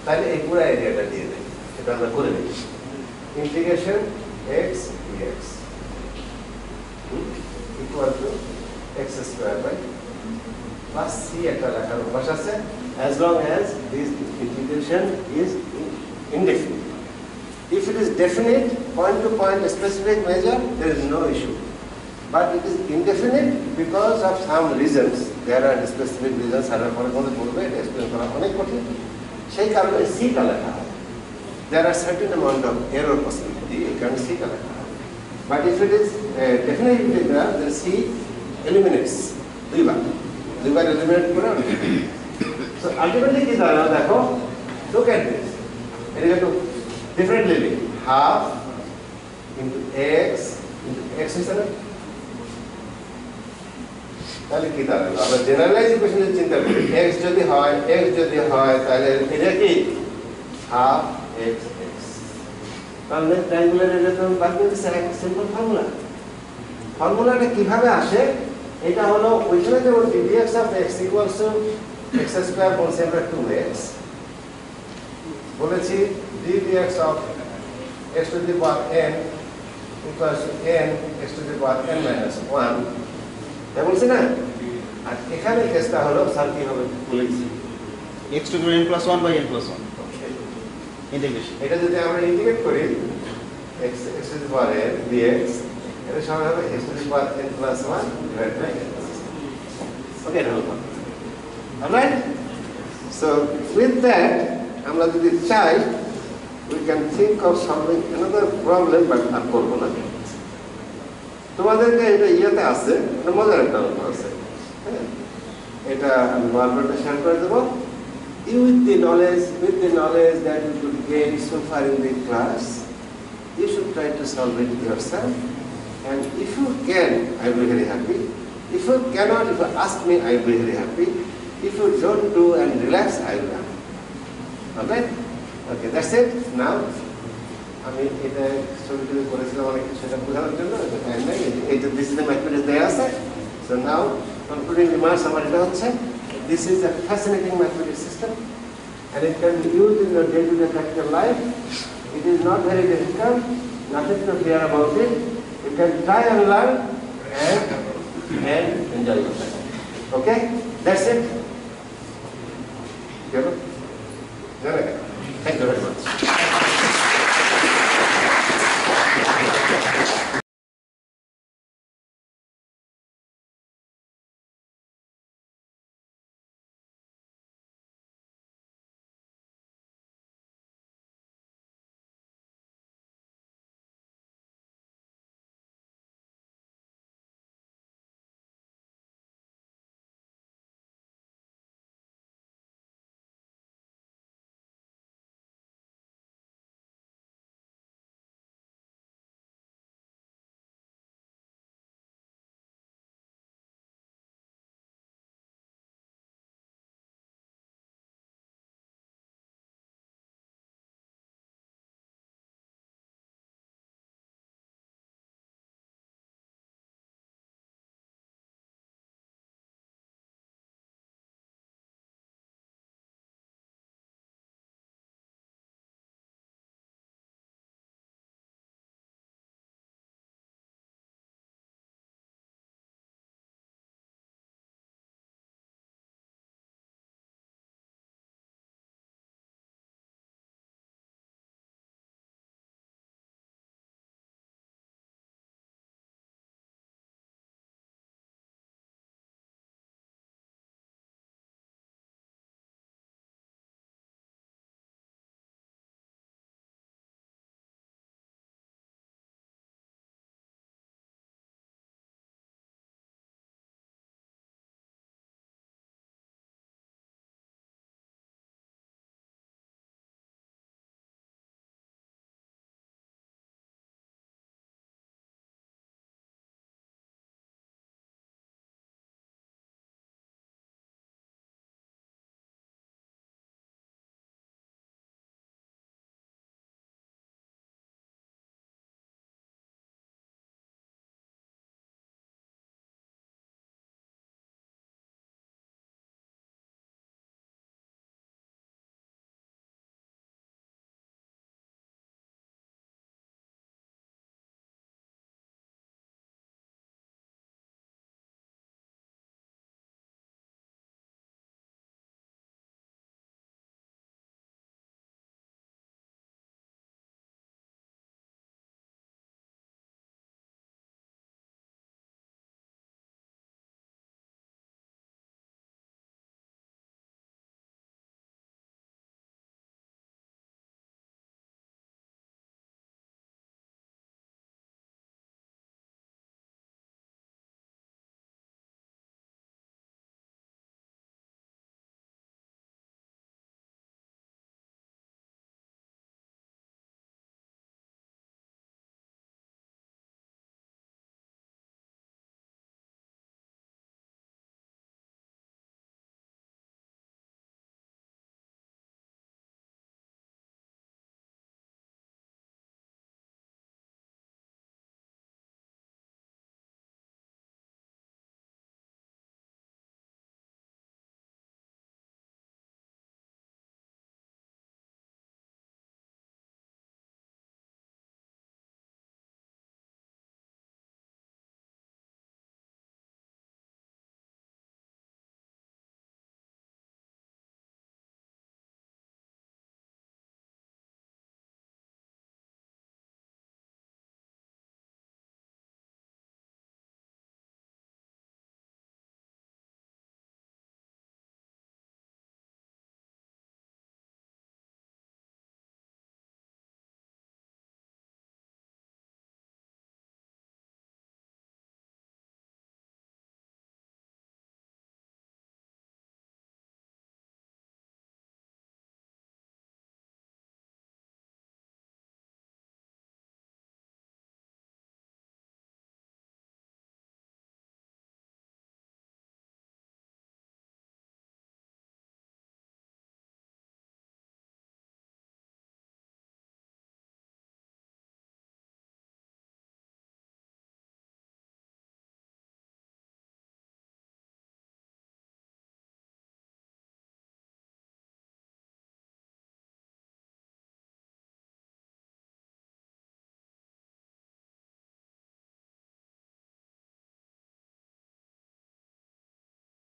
তাহলে এই পুরো এরিয়াটা দিয়ে দেয়। এটা আমরা করে দিই, integration x dx equal to x square by plus c একটা লেখার অভ্যাস আছে, as long as this integration is indefinite. If it is definite, point to point specific measure, there is no issue. But it is indefinite because of some reasons. There are specific reasons. সারা পরে কোন বলবে, এটা explain করা অনেক কঠিন। সেই কারণে C টা লেখা হয়। There are certain amount of error possibility. You can see টা লেখা হয়। But if it is definite integral, then C eliminates দুইবার eliminate করে। So ultimately কি দাঁড়ালো দেখো, look at this. It is going to differently live, half into x হিসাবে। তাহলে কি দাঁড়ালো? আমরা জেনারেলাইজ ইকুয়েশন চিন্তা করি, x যদি হয় তাহলে এটা কি হাফ x x। তাহলে ট্রায়াঙ্গুলার এরিয়া তো বাকি হচ্ছে একটা সিম্পল ফর্মুলাটা কিভাবে আসে? এটা হলো ওইখানে যেমন dx of x equals to x square বলছি আমরা 2x, বলেছি dx of x to the power n equals to n x to the power n minus 1, তাই বলছি না? আর এখানে কেসটা হলো স্যার কি হবে বলেছি x to the n plus 1 by n plus 1 integration. এটা যদি আমরা ইন্টিগ্রেট করি x to the power n dx, এটা সমান হবে x to the power n plus 1 divided by n. ওকে, এটা হলো অলরাইট। সো উইথ দ্যাট আমরা যদি চাই we can think of solving another problem, but আর করব না। তোমাদেরকে এটা ইয়েতে আছে, এটা মজার একটা অঙ্ক আছে, হ্যাঁ, এটা আমি বারবারটা শেয়ার করে দেবো। With the knowledge that you could gain so far in the class, you should try to solve it yourself. And if you can, I will be very happy. If you cannot, if you ask me, I will be very happy. If you don't do and relax, I will be happy. Okay? Okay, that's it. Now, আমি এটা ছবিটি করেছিলাম অনেক সেটা বোঝানোর জন্য, time নাই। এই যে দিস ইজ দ্য ম্যাথমেটিক্স দেয়া আছে। সো নাও কনক্লুডিং রিমার্কস আমার এটা হচ্ছে, this is a fascinating mathematics system and it can be used in your day-to-day practical life. It is not very difficult, nothing to fear about it. You can try and learn and enjoy yourself. Okay, that's it. Thank you very much.